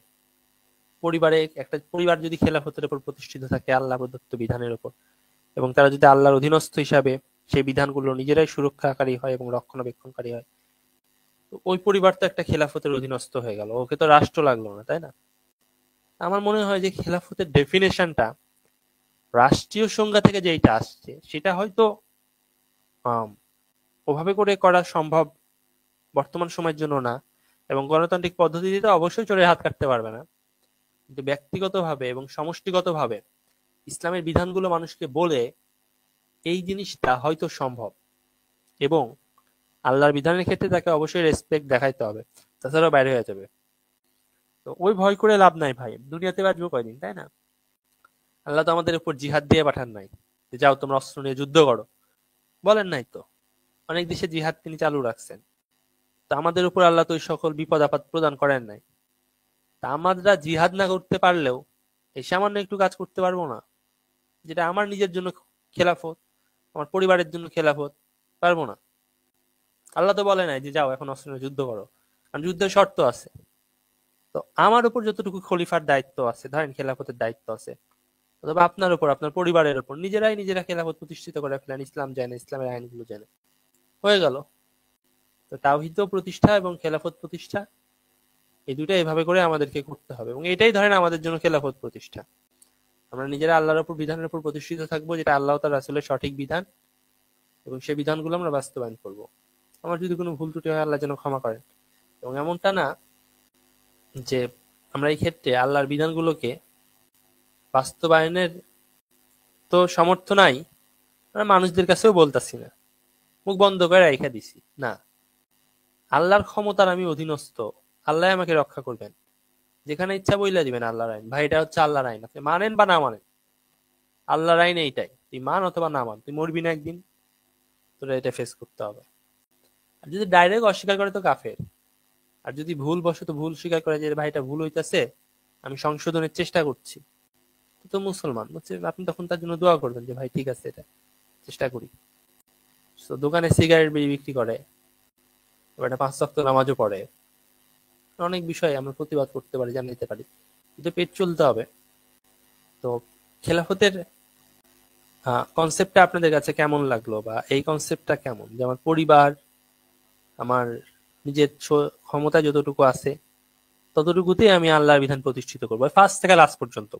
একটা পরিবার যদি খেলাফতের উপর প্রতিষ্ঠিত থাকে, আল্লাহ প্রদত্ত বিধানের উপর, এবং তারা যদি আল্লাহর অধীনস্থ হিসাবে সেই বিধানগুলো নিজেরাই সুরক্ষাকারী হয় এবং রক্ষণাবেক্ষণকারী হয়, তো ওই পরিবার তো একটা খেলাফতের অধীনস্থ হয়ে গেল, ওকে তো রাষ্ট্র লাগলো না, তাই না? আমার মনে হয় যে খেলাফতের ডেফিনেশনটা রাষ্ট্রীয় সংজ্ঞা থেকে যেটা আসছে, সেটা হয়তো ওভাবে করে করা সম্ভব বর্তমান সময়ের জন্য না, এবং গণতান্ত্রিক পদ্ধতিতে তো অবশ্যই চোরের হাত কাটতে পারবে না। কিন্তু ব্যক্তিগতভাবে এবং সমষ্টিগতভাবে ইসলামের বিধানগুলো মানুষকে বলে এই জিনিসটা হয়তো সম্ভব, এবং আল্লাহর বিধানের ক্ষেত্রে তাকে অবশ্যই রেসপেক্ট দেখাইতে হবে, তাছাড়াও বাইরে হয়ে যাবে। তো ওই ভয় করে লাভ নাই ভাই, দুনিয়াতে বাঁচবো কয়দিন, তাই না? আল্লাহ তো আমাদের উপর জিহাদ দিয়ে পাঠান নাই যে যাও তোমরা অস্ত্র নিয়ে যুদ্ধ করো, বলেন নাই তো। অনেক দেশে জিহাদ তিনি চালু রাখছেন। তা আমাদের উপর আল্লাহ তো ওই সকল বিপদ আপদ প্রদান করেন নাই। তা আমরা জিহাদ না করতে পারলেও এই সামান্য একটু কাজ করতে পারবো না, যেটা আমার নিজের জন্য খেলাফত, আমার পরিবারের জন্য খেলাফত, পারবো না? আল্লাহ তো বলে নাই যে যাও এখন অস্ত্র নিয়ে যুদ্ধ করো, কারণ যুদ্ধের শর্ত আছে। তো আমার উপর যতটুকু খলিফার দায়িত্ব আছে, ধরেন খেলাফতের দায়িত্ব আছে, অথবা আপনার উপর, আপনার পরিবারের উপর, নিজেরা খেলাফত প্রতিষ্ঠিত করে ফেলেন, ইসলাম জানে, ইসলামের আইনগুলো জানে, হয়ে গেল। তো তাওহীদ প্রতিষ্ঠা এবং খেলাফত প্রতিষ্ঠা, এই দুটো এভাবে করে আমাদেরকে করতে হবে, এবং এটাই ধরেন আমাদের জন্য খেলাফত প্রতিষ্ঠা। আমরা নিজেরা আল্লাহর উপর বিধানের উপর প্রতিষ্ঠিত থাকবো, যেটা আল্লাহ তার রাসূলের সঠিক বিধান, এবং সেই বিধানগুলো আমরা বাস্তবায়ন করব। আমার যদি কোনো ভুল ত্রুটি হয় আল্লাহ যেন ক্ষমা করেন। এবং এমনটা না যে আমরা এই ক্ষেত্রে আল্লাহর বিধানগুলোকে বাস্তবায়নের তো সামর্থ্য নাই, আমরা মানুষদের কাছেও বলতাছি না, মুখ বন্ধ করে রেখে দিছি না। আল্লাহর ক্ষমতার আমি অধীনস্থ, আল্লাহ আমাকে রক্ষা করবেন, যেখানে ইচ্ছা বইলা দিবেন আল্লাহর আইন। ভাই এটা হচ্ছে আল্লাহর আইন, আপনি মানেন বা না মানেন, আল্লাহর আইন এইটাই, তুই মান অথবা না মান, তুই মরবি না একদিন, তোরা এটা ফেস করতে হবে। আর যদি ডাইরেক্ট অস্বীকার করে তো কাফের। আর যদি ভুল বশত ভুল স্বীকার করে যে ভাই এটা ভুল হইতাছে, আমি সংশোধনের চেষ্টা করছি, তো মুসলমান বুঝছে, আপনি তখন তার জন্য দোয়া করবেন যে ভাই ঠিক আছে, এটা চেষ্টা করি। তো দোকানে সিগারেট বিড়ি বিক্রি করে, এটা 5 ওয়াক্ত নামাজও পড়ে, অনেক বিষয় আমরা প্রতিবাদ করতে পারি, জানাইতে পারি, কিন্তু পেট চলতে হবে। তো খেলাফতের কনসেপ্টটা আপনাদের কাছে কেমন লাগলো, বা এই কনসেপ্টটা কেমন, যে আমার পরিবার, আমার নিজের ক্ষমতা যতটুকু আছে ততটুকুতেই আমি আল্লাহর বিধান প্রতিষ্ঠিত করবো, ফার্স্ট থেকে লাস্ট পর্যন্ত।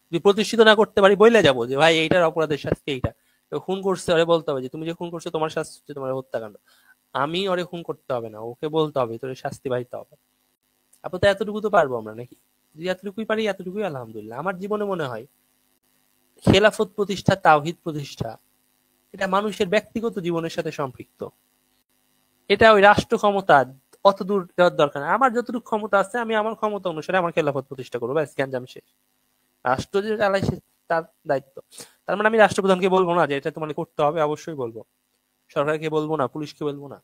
যদি প্রতিষ্ঠিত না করতে পারি বইলে যাবো যে ভাই এইটার অপরাধের শাস্তি এইটা, খুন করছে ওরে বলতে হবে যে তুমি যে খুন করছো তোমার শাস্তি হচ্ছে তোমার হত্যাকাণ্ড। আমি ওরে খুন করতে হবে না, ওকে বলতে হবে তোর শাস্তি বাড়িতে হবে। আপাতত এতটুকু তো পারবো আমরা নাকি? যদি এতটুকুই পারি, এতটুকুই আলহামদুলিল্লাহ। আমার জীবনে মনে হয় খেলাফত প্রতিষ্ঠা, তাওহীদ প্রতিষ্ঠা, এটা মানুষের ব্যক্তিগত জীবনের সাথে সম্পৃক্ত। এটা ওই রাষ্ট্র ক্ষমতা অত দূর যাওয়ার দরকার নেই। আমার যতটুকু ক্ষমতা আছে আমি আমার ক্ষমতা অনুসারে আমার খেলাফত প্রতিষ্ঠা করবো, ব্যাস, গ্যাঞ্জাম শেষ। রাষ্ট্র যে চালায় তার দায়িত্ব। তার মানে আমি রাষ্ট্রপ্রধানকে বলবো না যে এটা তোমাকে করতে হবে, অবশ্যই বলবো। সরকারকে বলবো না, পুলিশকে বলবো না।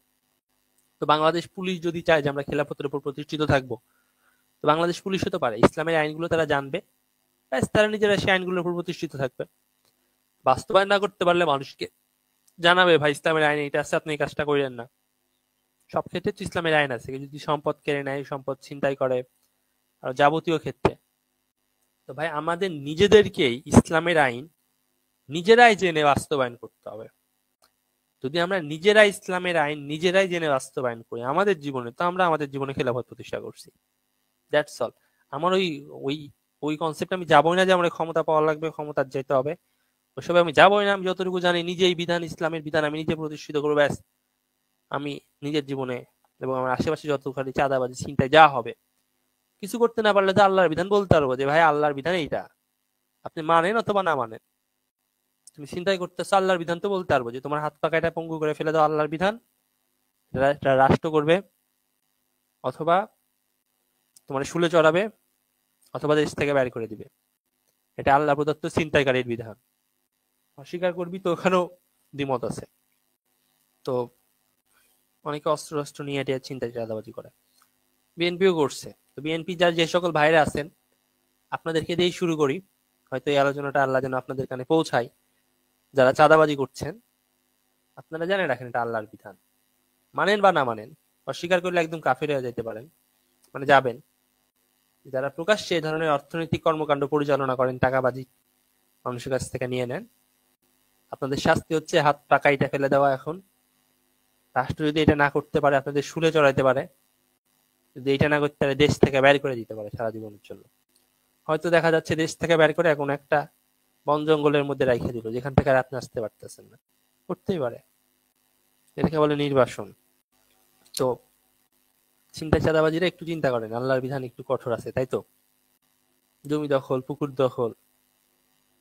তো বাংলাদেশ পুলিশ যদি চায় যে আমরা খেলাফতের উপর প্রতিষ্ঠিত থাকবো, তো বাংলাদেশ পুলিশও তো পারে, ইসলামের আইনগুলো তারা জানবে, ব্যাস, তারা নিজেরা সেই আইনগুলোর উপর প্রতিষ্ঠিত থাকবে। বাস্তবায়ন না করতে পারলে মানুষকে জানাবে ভাই ইসলামের আইন এটা আছে, আপনি এই কাজটা করেন না। সব ক্ষেত্রে তো ইসলামের আইন আছে, যদি সম্পদ কেড়ে নেয়, সম্পদ ছিনতাই করে, আর যাবতীয় ক্ষেত্রে। তো ভাই আমাদের নিজেদেরকেই ইসলামের আইন নিজেরাই জেনে বাস্তবায়ন করতে হবে। যদি আমরা নিজেরাই ইসলামের আইন নিজেরাই জেনে বাস্তবায়ন করি আমাদের জীবনে, তো আমরা আমাদের জীবনে খেলাফত প্রতিষ্ঠা করছি, দ্যাটস অল। আমার ওই ওই ওই কনসেপ্ট আমি যাবোই না যে আমার ক্ষমতা পাওয়া লাগবে, ক্ষমতার যেতে হবে, ওইসবে আমি যাবোই না। আমি যতটুকু জানি নিজেই বিধান, ইসলামের বিধান আমি নিজে প্রতিষ্ঠিত করবো, ব্যাস। আমি নিজের জীবনে এবং আমার আশেপাশে যতখানি চাঁদাবাজি ছিনতাই যা হবে, কিছু করতে না পারলে তো আল্লাহর বিধান বলতে পারবো যে ভাই আল্লাহর বিধান এইটা, আপনি মানেন অথবা না মানেন। তুমি চিন্তাই করতেছো, আল্লাহর বিধান তো বলতে পারবো যে তোমার হাত পা কাটা পঙ্গু করে ফেলে দাও, আল্লাহর বিধান, এটা রাষ্ট্র করবে, অথবা তোমার শুলে চড়াবে, অথবা দেশ থেকে বের করে দিবে। এটা আল্লাহ প্রদত্ত ছিনতাইকারীর বিধান। অস্বীকার করবি তো ওখানেও দ্বিমত আছে। তো অনেকে অস্ত্র অস্ত্র নিয়ে এটা চিন্তায় চাঁদাবাজি করে, বিএনপিও করছে। তো বিএনপি যার যে সকল ভাইরা আছেন, আপনাদেরকে দিয়েই শুরু করি, হয়তো এই আলোচনাটা আল্লাহ যেন আপনাদের কানে পৌঁছায়। যারা চাঁদাবাজি করছেন, আপনারা জানেন রাখেন এটা আল্লাহর বিধান, মানেন বা না মানেন, অস্বীকার করলে একদম কাফের হয়ে যেতে পারেন, মানে যাবেন। যারা প্রকাশ্যে এই ধরনের অর্থনৈতিক কর্মকাণ্ড পরিচালনা করেন, টাকাবাজি মানুষের কাছ থেকে নিয়ে নেন, আপনাদের শাস্তি হচ্ছে হাত পা কাইটা ফেলে দেওয়া। এখন রাষ্ট্র যদি এটা না করতে পারে, আপনাদের শুলে চড়াইতে পারে, যদি এটা না করতে পারে দেশ থেকে বের করে দিতে পারে সারা জীবনের জন্য। হয়তো দেখা যাচ্ছে দেশ থেকে বের করে এখন একটা বন জঙ্গলের মধ্যে রেখে দিল, যেখান থেকে আর আপনি আসতে পারতেছেন না, করতেই পারে। এটাকে বলে নির্বাসন। তো চিন্তা চাঁদাবাজিরা একটু চিন্তা করেন, আল্লাহর বিধান একটু কঠোর আছে, তাই তো? জমি দখল, পুকুর দখল,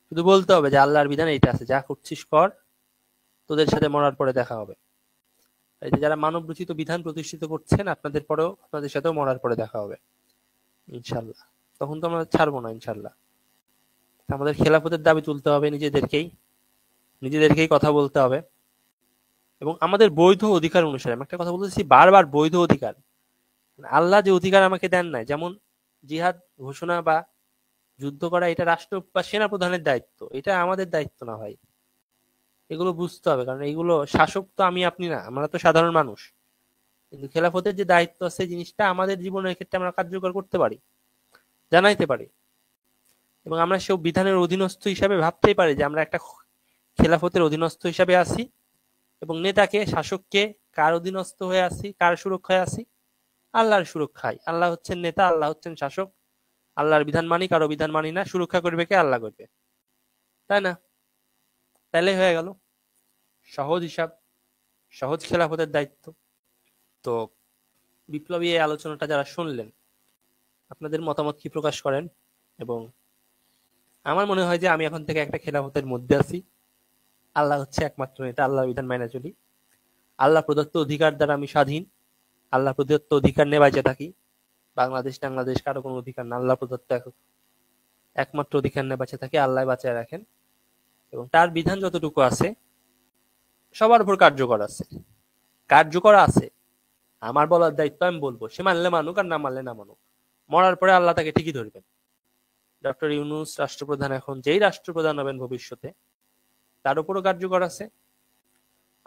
শুধু বলতে হবে যে আল্লাহর বিধান এইটা আছে, যা করছিস কর, তোদের সাথে মরার পরে দেখা হবে। এই যে যারা মানব রচিত বিধান প্রতিষ্ঠিত করছেন, আপনাদের পরেও, আপনাদের সাথেও মরার পরে দেখা হবে ইনশাল্লাহ। তখন তো আমরা ছাড়বো না ইনশাল্লাহ। আমাদের খেলাফতের দাবি তুলতে হবে, নিজেদেরকেই কথা বলতে হবে, এবং আমাদের বৈধ অধিকার অনুসারে। আমি একটা কথা বলতেছি বারবার, বৈধ অধিকার। আল্লাহ যে অধিকার আমাকে দেন নাই, যেমন জিহাদ ঘোষণা বা যুদ্ধ করা, এটা রাষ্ট্র বা সেনা প্রধানের দায়িত্ব, এটা আমাদের দায়িত্ব না ভাই। এগুলো বুঝতে হবে, কারণ এগুলো শাসক তো আমি আপনি না, আমরা তো সাধারণ মানুষ। কিন্তু খেলাফতের যে দায়িত্ব আছে, জিনিসটা আমাদের জীবনের ক্ষেত্রে আমরা কার্যকর করতে পারি, জানাইতে পারি, এবং আমরা সব বিধানের অধীনস্থ হিসাবে ভাবতেই পারি যে আমরা একটা খেলাফতের অধীনস্থ হিসাবে আছি, এবং নেতাকে, শাসককে কার অধীনস্থ হয়ে আছি, কার সুরক্ষায় আছি? আল্লাহর সুরক্ষায়। আল্লাহ হচ্ছেন নেতা, আল্লাহ হচ্ছেন শাসক। আল্লাহর বিধান মানি, কারো বিধান মানি না, সুরক্ষা করবে কে? আল্লাহ করবে। তাই না? তাইলে হয়ে গেল সহজ হিসাব, সহজ খেলাফতের দায়িত্ব। তো বিপ্লবী এই আলোচনাটা যারা শুনলেন, আপনাদের মতামত কি প্রকাশ করেন? এবং আমার মনে হয় যে আমি এখন থেকে একটা খেলাফতের মধ্যে আছি। আল্লাহ হচ্ছে একমাত্র নেতা, আল্লাহর বিধান মাইনা চলি। আল্লাহ প্রদত্ত অধিকার দ্বারা আমি স্বাধীন, আল্লাহ প্রদত্ত অধিকার নিয়ে বাইচে থাকি। বাংলাদেশ কারো কোনো অধিকার না, আল্লাহ প্রদত্ত একমাত্র অধিকার নিয়ে বেঁচে থাকি, আল্লাহ বাঁচায় রাখেন। এবং তার বিধান যতটুকু আছে সবার উপর কার্যকর আছে, কার্যকর আছে। আমার বলার দায়িত্ব আমি বলবো, সে মানলে মানুক আর না মানলে না মানুক, মরার পরে আল্লাহ তাকে ঠিকই ধরবেন। ডক্টর ইউনূস রাষ্ট্রপ্রধান, এখন যেই রাষ্ট্রপ্রধান হবেন ভবিষ্যতে, তার উপরও কার্যকর আছে,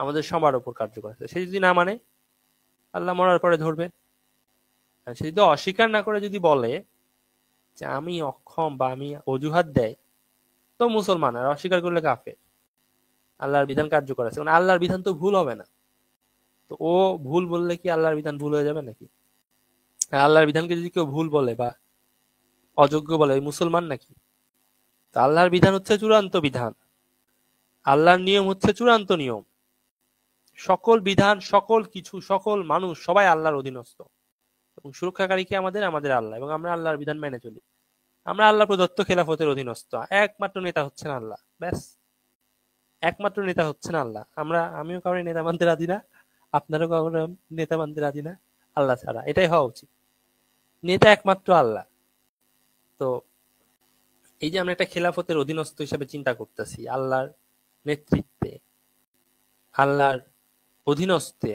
আমাদের সবার উপর কার্যকর আছে। সে যদি না মানে, আল্লাহ মরার পরে ধরবেন। আর সে যদি অস্বীকার না করে যদি বলে যে আমি অক্ষম বা আমি অজুহাত দেয়, তো মুসলমান, আর অস্বীকার করলে কাফের। আল্লাহর বিধান কার্যকর আছে, মানে আল্লাহর বিধান তো ভুল হবে না। তো ও ভুল বললে কি আল্লাহর বিধান ভুল হয়ে যাবে নাকি? আল্লাহর বিধানকে যদি কেউ ভুল বলে বা অযোগ্য বলে, ওই মুসলমান নাকি? তো আল্লাহর বিধান হচ্ছে চূড়ান্ত বিধান, আল্লাহর নিয়ম হচ্ছে চূড়ান্ত নিয়ম। সকল বিধান, সকল কিছু, সকল মানুষ সবাই আল্লাহর অধীনস্থ, এবং সুরক্ষাকারী কি আমাদের আল্লাহ, এবং আমরা আল্লাহর বিধান মেনে চলি। আমরা আল্লাহ প্রদত্ত খেলাফতের অধীনস্থ, একমাত্র নেতা হচ্ছেন আল্লাহ, ব্যাস। একমাত্র নেতা হচ্ছেন আল্লাহ। আমিও কারোর নেতা মানতে রাজি না, আপনারও কারোর নেতা মানতে রাজি না আল্লাহ ছাড়া, এটাই হওয়া উচিত। নেতা একমাত্র আল্লাহ। তো এই যে আমরা একটা খেলাফতের অধীনস্থ হিসেবে চিন্তা করতেছি, আল্লাহর নেতৃত্বে, আল্লাহর অধীনস্থে,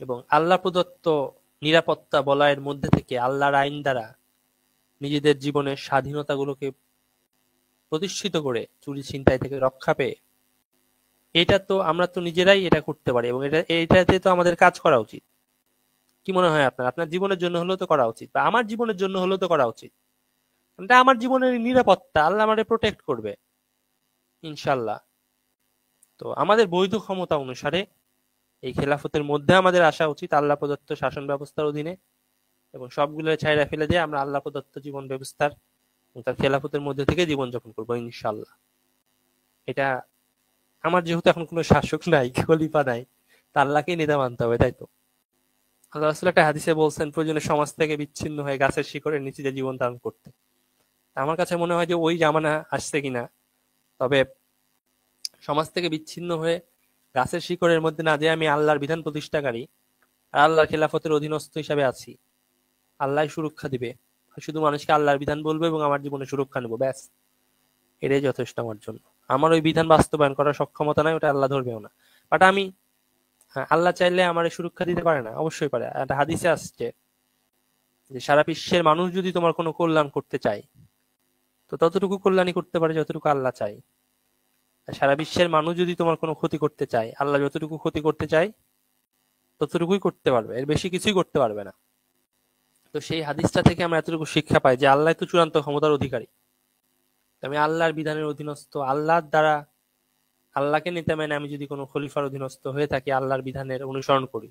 এবং আল্লাহ প্রদত্ত নিরাপত্তা বলয়ের মধ্যে থেকে আল্লাহর আইন দ্বারা নিজেদের জীবনের স্বাধীনতাগুলোকে প্রতিষ্ঠিত করে চুরি ছিনতাই থেকে রক্ষা পেয়ে, এটা তো আমরা তো নিজেরাই এটা করতে পারি, এবং এটাতে তো আমাদের কাজ করা উচিত। কি মনে হয় আপনার জীবনের জন্য হলেও তো করা উচিত, বা আমার জীবনের জন্য হলেও তো করা উচিত। এটা আমার জীবনের নিরাপত্তা, আল্লাহ আমাদের প্রোটেক্ট করবে ইনশাল্লাহ। তো আমাদের বৈধ ক্ষমতা অনুসারে এই খেলাফতের মধ্যে আমাদের আসা উচিত, আল্লাহ প্রদত্ত শাসন ব্যবস্থার অধীনে, এবং সবগুলো ছাইড়া ফেলে দিয়ে আমরা আল্লাহ প্রদত্ত জীবন ব্যবস্থার তার খেলাফতের মধ্যে থেকে জীবনযাপন করবো ইনশাল্লাহ। এটা আমার যেহেতু এখন কোনো শাসক নাই, খলিফা নাই, তা আল্লাহকেই নেতা মানতে হবে, তাই তো? আল্লাহ রাসূল একটা হাদিসে বলছেন, প্রয়োজনে সমাজ থেকে বিচ্ছিন্ন হয়ে গাছের শিকড়ের নিচে যে জীবন ধারণ করতে। আমার কাছে মনে হয় যে ওই জামানা আসছে কিনা। তবে সমাজ থেকে বিচ্ছিন্ন হয়ে গাছের শিকড়ের মধ্যে না যেয়ে আমি আল্লাহর বিধান প্রতিষ্ঠাকারী আর আল্লাহর খেলাফতের অধীনস্থ হিসাবে আছি, আল্লাহ সুরক্ষা দিবে। শুধু মানুষকে আল্লাহর বিধান বলবো এবং আমার জীবনে সুরক্ষা নেবো, ব্যাস, এটাই যথেষ্ট আমার জন্য। আমার ওই বিধান বাস্তবায়ন করার সক্ষমতা নাই, ওটা আল্লাহ ধরবেও না। বাট আমি, আল্লাহ চাইলে আমার সুরক্ষা দিতে পারে না? অবশ্যই পারে। একটা হাদিসে আসছে যে সারা বিশ্বের মানুষ যদি তোমার কোনো কল্যাণ করতে চায়, তো ততটুকু কল্যাণই করতে পারে যতটুকু আল্লাহ চায়। আর সারা বিশ্বের মানুষ যদি তোমার কোনো ক্ষতি করতে চায়, আল্লাহ যতটুকু ক্ষতি করতে চায় ততটুকুই করতে পারবে, এর বেশি কিছুই করতে পারবে না। তো সেই হাদিসটা থেকে আমরা এতটুকু শিক্ষা পাই যে আল্লাহ তো চূড়ান্ত ক্ষমতার অধিকারী। আমি আল্লাহর বিধানের অধীনস্থ, আল্লাহর দ্বারা আল্লাহকে নেতা মেনে আমি যদি কোনো খলিফার অধীনস্থ হয়ে থাকি, আল্লাহর বিধানের অনুসরণ করি,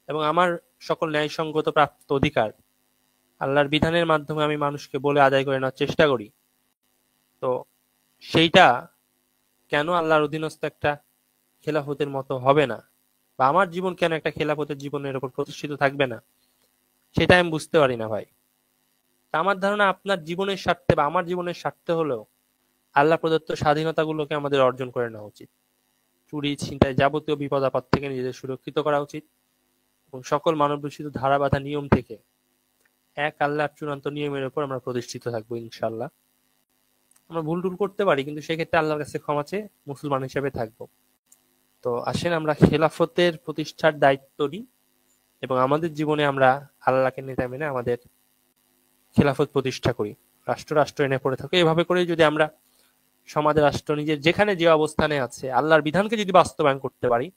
এবং আমার সকল ন্যায়সঙ্গত প্রাপ্ত অধিকার আল্লাহর বিধানের মাধ্যমে আমি মানুষকে বলে আদায় করে নেওয়ার চেষ্টা করি, তো সেইটা কেন আল্লাহর অধীনস্থ একটা খেলাফতের মতো হবে না, বা আমার জীবন কেন একটা খেলাফতের জীবনের উপর প্রতিষ্ঠিত থাকবে না, সেটা আমি বুঝতে পারি না ভাই। আমার ধারণা আপনার জীবনের স্বার্থে বা আমার জীবনের স্বার্থে হলেও আল্লাহ প্রদত্ত স্বাধীনতাগুলোকে আমাদের অর্জন করে নেওয়া উচিত। চুরি ছিনতাই যাবতীয় বিপদ আপদ থেকে নিজেদের সুরক্ষিত করা উচিত, এবং সকল মানব রচিত ধারা বাঁধা নিয়ম থেকে এক আল্লাহর চূড়ান্ত নিয়মের উপর আমরা প্রতিষ্ঠিত থাকবো ইনশাল্লাহ। আমরা ভুল টুল করতে পারি, কিন্তু সেক্ষেত্রে আল্লাহর কাছে ক্ষমা চেয়ে মুসলমান হিসেবে থাকবো। তো আসেন আমরা খেলাফতের প্রতিষ্ঠার দায়িত্ব নিই, এবং আমাদের জীবনে আমরা আল্লাহকে নেতা মেনে আমাদের খেলাফত প্রতিষ্ঠা করি। রাষ্ট্র এনে পড়ে থাকে, এভাবে করে যদি আমরা সমাজ রাষ্ট্র নিজের যেখানে যে অবস্থানে আছে আল্লাহর বিধানকে যদি বাস্তবায়ন করতে পারি,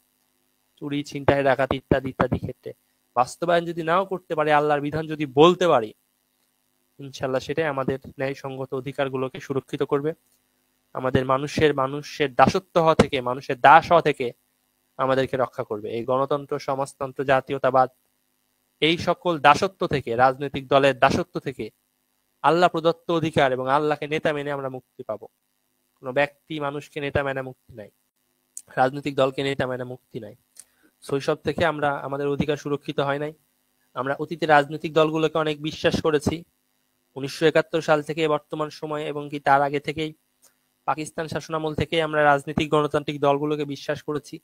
চুরি ছিনতাই ডাকাতি ইত্যাদি ইত্যাদি ক্ষেত্রে বাস্তবায়ন যদি নাও করতে পারি, আল্লাহর বিধান যদি বলতে পারি, ইনশাল্লাহ সেটাই আমাদের ন্যায়সঙ্গত অধিকারগুলোকে সুরক্ষিত করবে, আমাদের মানুষের দাসত্ব হওয়া থেকে, মানুষের দাস হওয়া থেকে আমাদেরকে রক্ষা করবে। এই গণতন্ত্র, সমাজতন্ত্র, জাতীয়তাবাদ, এই সকল দাসত্ব থেকে, রাজনৈতিক দলের দাসত্ব থেকে আল্লাহ প্রদত্ত অধিকার এবং আল্লাহকে নেতা মেনে আমরা মুক্তি পাবো। কোনো ব্যক্তি মানুষকে নেতা মেনে মুক্তি নাই, রাজনৈতিক দলকে নেতা মেনে মুক্তি নাই। শৈশব থেকে আমরা আমাদের অধিকার সুরক্ষিত হয় নাই। আমরা অতীতে রাজনৈতিক দলগুলোকে অনেক বিশ্বাস করেছি। 1971 সাল থেকে বর্তমান সময় এবং কি তার আগে থেকেই পাকিস্তান শাসনামল থেকেই আমরা রাজনৈতিক গণতান্ত্রিক দলগুলোকে বিশ্বাস করেছি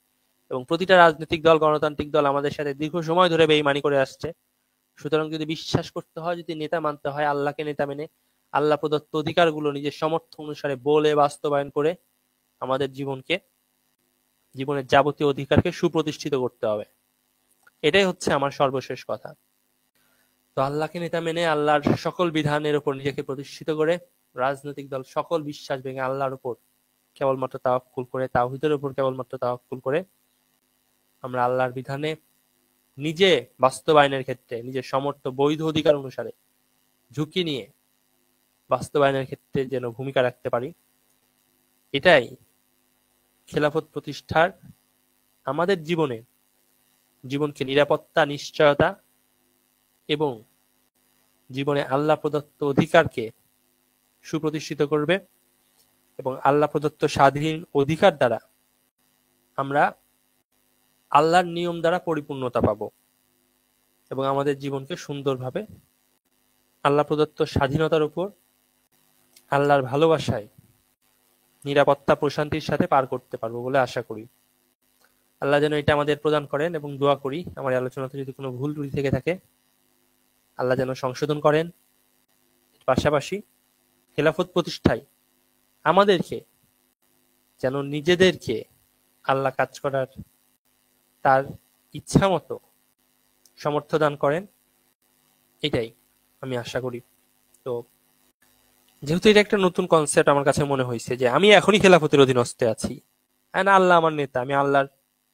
এবং প্রতিটা রাজনৈতিক দল গণতান্ত্রিক দল আমাদের সাথে দীর্ঘ সময় ধরে বেইমানি করে আসছে। সুতরাং যদি বিশ্বাস করতে হয়, যদি নেতা মানতে হয়, আল্লাহকে নেতা মেনে আল্লাহ প্রদত্ত অধিকারগুলো নিজের সামর্থ্য অনুসারে বলে বাস্তবায়ন করে আমাদের জীবনের যাবতীয় অধিকারকে সুপ্রতিষ্ঠিত করতে হবে। এটাই হচ্ছে আমার সর্বশেষ কথা। তো আল্লাহকে নেতা মেনে আল্লাহর সকল বিধানের উপর নিজেকে প্রতিষ্ঠিত করে, রাজনৈতিক দল সকল বিশ্বাস ভেঙে আল্লাহর উপর কেবলমাত্র তাওয়াক্কুল করে, তাওহীদের উপর কেবলমাত্র তাওয়াক্কুল করে আমরা আল্লাহর বিধানে নিজে বাস্তবায়নের ক্ষেত্রে নিজের সামর্থ্য বৈধ অধিকার অনুসারে ঝুঁকি নিয়ে বাস্তবায়নের ক্ষেত্রে যেন ভূমিকা রাখতে পারি, এটাই খেলাফত প্রতিষ্ঠার আমাদের জীবনকে নিরাপত্তা, নিশ্চয়তা এবং জীবনে আল্লাহ প্রদত্ত অধিকারকে সুপ্রতিষ্ঠিত করবে এবং আল্লাহ প্রদত্ত স্বাধীন অধিকার দ্বারা আমরা আল্লাহর নিয়ম দ্বারা পরিপূর্ণতা পাব এবং আমাদের জীবনকে সুন্দরভাবে আল্লাহ প্রদত্ত স্বাধীনতার উপর আল্লাহর ভালোবাসায় নিরাপত্তা, প্রশান্তির সাথে পার করতে পারবো বলে আশা করি। আল্লাহ যেন এটা আমাদের প্রদান করেন এবং দোয়া করি আমার আলোচনাতে যদি কোনো ভুল ত্রুটি থেকে থাকে আল্লাহ যেন সংশোধন করেন। পাশাপাশি খেলাফত প্রতিষ্ঠায় আমাদেরকে যেন নিজেদেরকে আল্লাহ কাজ করার তার ইচ্ছা মতো সামর্থ্য দান করেন, এটাই আমি আশা করি। তো যেহেতু এটা একটা নতুন কনসেপ্ট আমার কাছে মনে হয়েছে যে আমি এখনই খেলাফতের অধীনস্থে আছি, না আল্লাহ আমার নেতা, আমি আল্লাহর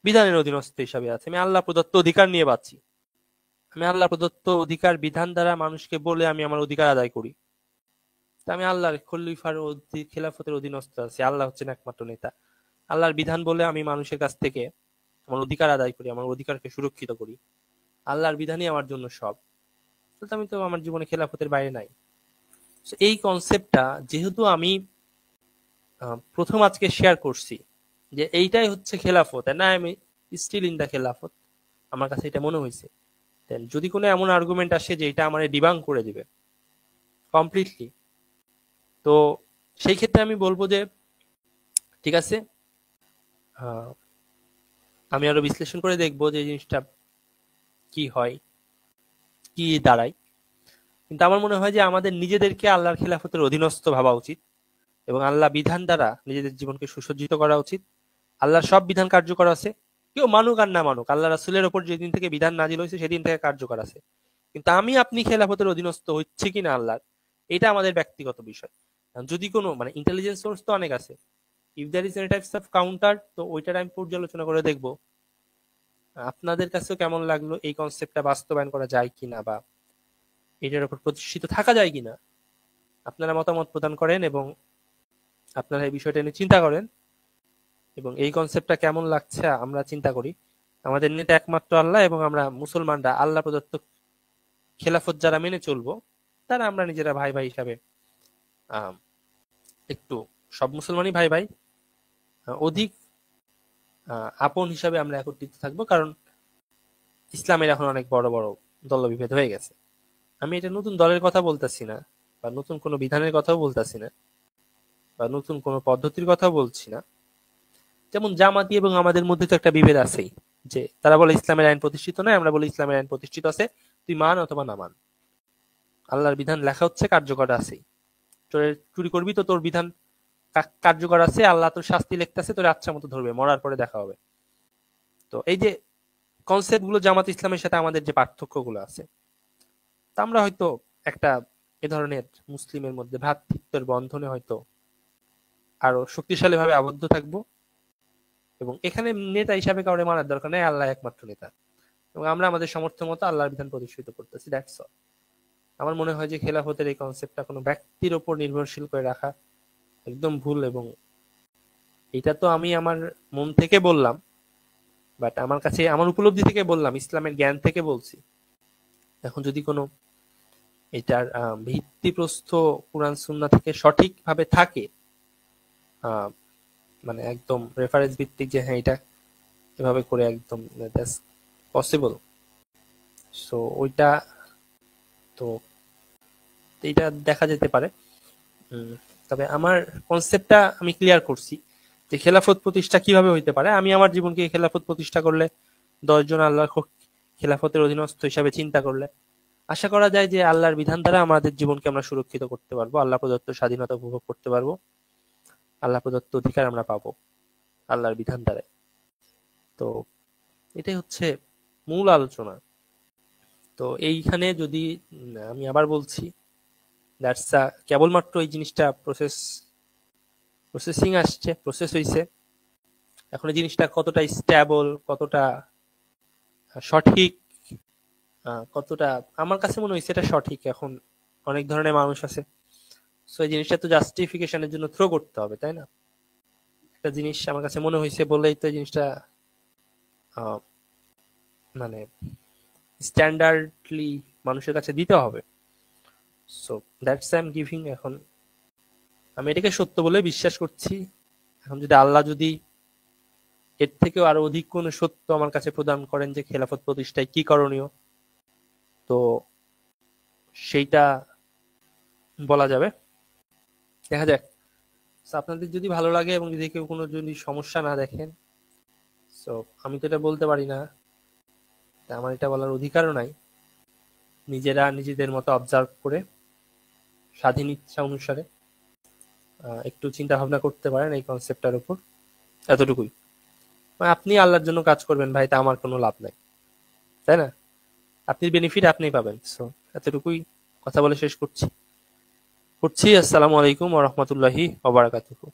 বিধানের অধীনস্থ হিসাবে আছি, আমি আল্লাহ প্রদত্ত অধিকার নিয়ে বাঁচি, আমি আল্লাহ প্রদত্ত অধিকার বিধান দ্বারা মানুষকে বলে আমি আমার অধিকার আদায় করি। আমি আল্লাহর খলিফার খেলাফতের অধীনস্থ আছি, আল্লাহ হচ্ছেন একমাত্র নেতা। আল্লাহর বিধান বলে আমি মানুষের কাছ থেকে আমার অধিকার আদায় করি, আমার অধিকারকে সুরক্ষিত করি। আল্লাহর বিধানই আমার জন্য সব। আমি তো আমার জীবনে খেলাফতের বাইরে নাই। এই কনসেপ্টটা যেহেতু আমি প্রথম আজকে শেয়ার করছি যে এইটাই হচ্ছে খেলাফত, না আমি স্টিল ইন দা খেলাফত, আমার কাছে এটা মনে হয়েছে। যদি কোনো এমন আর্গুমেন্ট আসে যে এটা আমার ডিবাং করে দিবে কমপ্লিটলি, তো সেই ক্ষেত্রে আমি বলবো যে ঠিক আছে, আমি আরো বিশ্লেষণ করে দেখবো যে জিনিসটা কি হয়, কি দাঁড়ায়। কিন্তু আমার মনে হয় যে আমাদের নিজেদেরকে আল্লাহর খেলাফতের অধীনস্থ ভাবা উচিত এবং আল্লাহ বিধান দ্বারা নিজেদের জীবনকে সুসজ্জিত করা উচিত। আল্লাহর সব বিধান কার্যকর আছে, কেউ মানুক আর না মানুক, আল্লাহ রাসূলের ওপর যেদিন থেকে বিধান নাজিল হয়েছে সেদিন থেকে কার্যকর আছে। কিন্তু আমি আপনি খেলাফতের অধীনস্থ হচ্ছে কিনা আল্লাহর, এটা আমাদের ব্যক্তিগত বিষয়। যদি কোনো মানে ইন্টেলিজেন্স সোর্স তো অনেক আছে, if there is any types of counter, তো ওইটার আমি পর্যালোচনা করে দেখবো আপনাদের কাছেও কেমন লাগলো, এই কনসেপ্টটা বাস্তবায়ন করা যায় কিনা বা এটার উপর প্রতিষ্ঠিত থাকা যায় কিনা। আপনারা মতামত প্রদান করেন এবং আপনারা এই বিষয়টা নিয়ে চিন্তা করেন এবং এই কনসেপ্টটা কেমন লাগছে আমরা চিন্তা করি। আমাদের নেতা একমাত্র আল্লাহ এবং আমরা মুসলমানরা আল্লাহ প্রদত্ত খেলাফত যারা মেনে চলবো তারা আমরা নিজেরা ভাই ভাই হিসাবে একটু সব মুসলমানই ভাই ভাই অধিক আপন হিসাবে আমরা একত্রিত থাকবো, কারণ ইসলামের এখন অনেক বড় বড় দলবিভেদ হয়ে গেছে। আমি এটা নতুন দলের কথা বলতেছি না বা নতুন কোনো বিধানের কথাও বলতেছি না বা নতুন কোনো পদ্ধতির কথাও বলছি না। যেমন জামাতি এবং আমাদের মধ্যে তো একটা বিভেদ আছেই, যে তারা বলে ইসলামের আইন প্রতিষ্ঠিত নয়, আমরা বলি ইসলামের আইন প্রতিষ্ঠিত আছে, তুই মান অথবা না মান। আল্লাহর বিধান লেখা হচ্ছে, কার্যকর আছেই। চুরি করবি তো তোর বিধান কার্যকর আছে, আল্লাহ তোর শাস্তি লিখতেছে, তোর আচ্ছা মতো ধরবে, মরার পরে দেখা হবে। তো এই যে কনসেপ্ট গুলো জামাত ইসলামের সাথে আমাদের যে পার্থক্য গুলো আছে, তা আমরা হয়তো একটা এ ধরনের মুসলিমের মধ্যে ভ্রাতৃত্বের বন্ধনে হয়তো আরো শক্তিশালী ভাবে আবদ্ধ থাকবো এবং এখানে নেতা হিসাবে কাউরে মানার দরকার নেই, আল্লাহ একমাত্র নেতা এবং আমরা আমাদের সামর্থ্য মতো আল্লাহর বিধান প্রতিষ্ঠিত করতেছি, দ্যাটস অল। আমার মনে হয় যে খেলাফতের এই কনসেপ্টটা কোনো ব্যক্তির ওপর নির্ভরশীল করে রাখা একদম ভুল এবং এটা তো আমি আমার মন থেকে বললাম, বাট আমার কাছে আমার উপলব্ধি থেকে বললাম, ইসলামের জ্ঞান থেকে বলছি। এখন যদি কোনো এটার ভিত্তিপ্রস্থ কুরআন সুন্নাহ থেকে সঠিকভাবে থাকে আহ, মানে একদম রেফারেন্স ভিত্তিক যে হ্যাঁ এটা এভাবে করে একদম পসিবল। সো ওইটা তো এইটা দেখা যেতে পারে। তবে আমার কনসেপ্টটা আমি ক্লিয়ার করছি যে খেলাফত প্রতিষ্ঠা কিভাবে হইতে পারে। আমি আমার জীবনকে খেলাফত প্রতিষ্ঠা করলে 10 জন আল্লাহর খেলাফতের অধীনস্থ হিসাবে চিন্তা করলে আশা করা যায় যে আল্লাহর বিধান দ্বারা আমাদের জীবনকে আমরা সুরক্ষিত করতে পারবো, আল্লাহ প্রদত্ত স্বাধীনতা উপভোগ করতে পারবো, আল্লাহ প্রদত্ত অধিকার আমরা পাবো আল্লাহর বিধান দ্বারা। তো এটাই হচ্ছে মূল আলোচনা। তো এইখানে যদি আমি আবার বলছি দ্যাটস কেবলমাত্র এই জিনিসটা প্রসেসিং আসছে, প্রসেস হইছে। এখন এই জিনিসটা কতটা স্টেবল, কতটা সঠিক, কতটা আমার কাছে মনে হয়েছে এটা সঠিক। এখন অনেক ধরনের মানুষ আছে, সো এই জিনিসটা তো জাস্টিফিকেশনের জন্য থ্রো করতে হবে, তাই না? একটা জিনিস আমার কাছে মনে হয়েছে বলেই তো এই জিনিসটা আহ, মানে স্ট্যান্ডার্ডলি মানুষের কাছে দিতে হবে। So that's I am giving. এখন আমি এটাকে সত্য বলে বিশ্বাস করছি। এখন যদি আল্লাহ যদি এর থেকেও আরো অধিক কোন সত্য আমার কাছে প্রদান করেন যে খেলাফত প্রতিষ্ঠায় কি করণীয়, তো সেইটা বলা যাবে, দেখা যাক। So, আপনাদের যদি ভালো লাগে এবং যদি কেউ কোনো যদি সমস্যা না দেখেন, সো আমি তো এটা বলতে পারি না, তা আমার এটা বলার অধিকারও নাই। নিজেরা নিজেদের মতো অবজার্ভ করে স্বাধীন ইচ্ছা অনুসারে একটু চিন্তা ভাবনা করতে পারেন এই কনসেপ্টটার উপর, এতটুকুই। আপনি আল্লাহর জন্য কাজ করবেন ভাই, তা আমার কোনো লাভ নাই, তাই না? আপনি বেনিফিট আপনিই পাবেন। সো এতটুকুই কথা বলে শেষ করছি। আসসালামু আলাইকুম ওয়া রাহমাতুল্লাহি ওয়া বারাকাতুহু।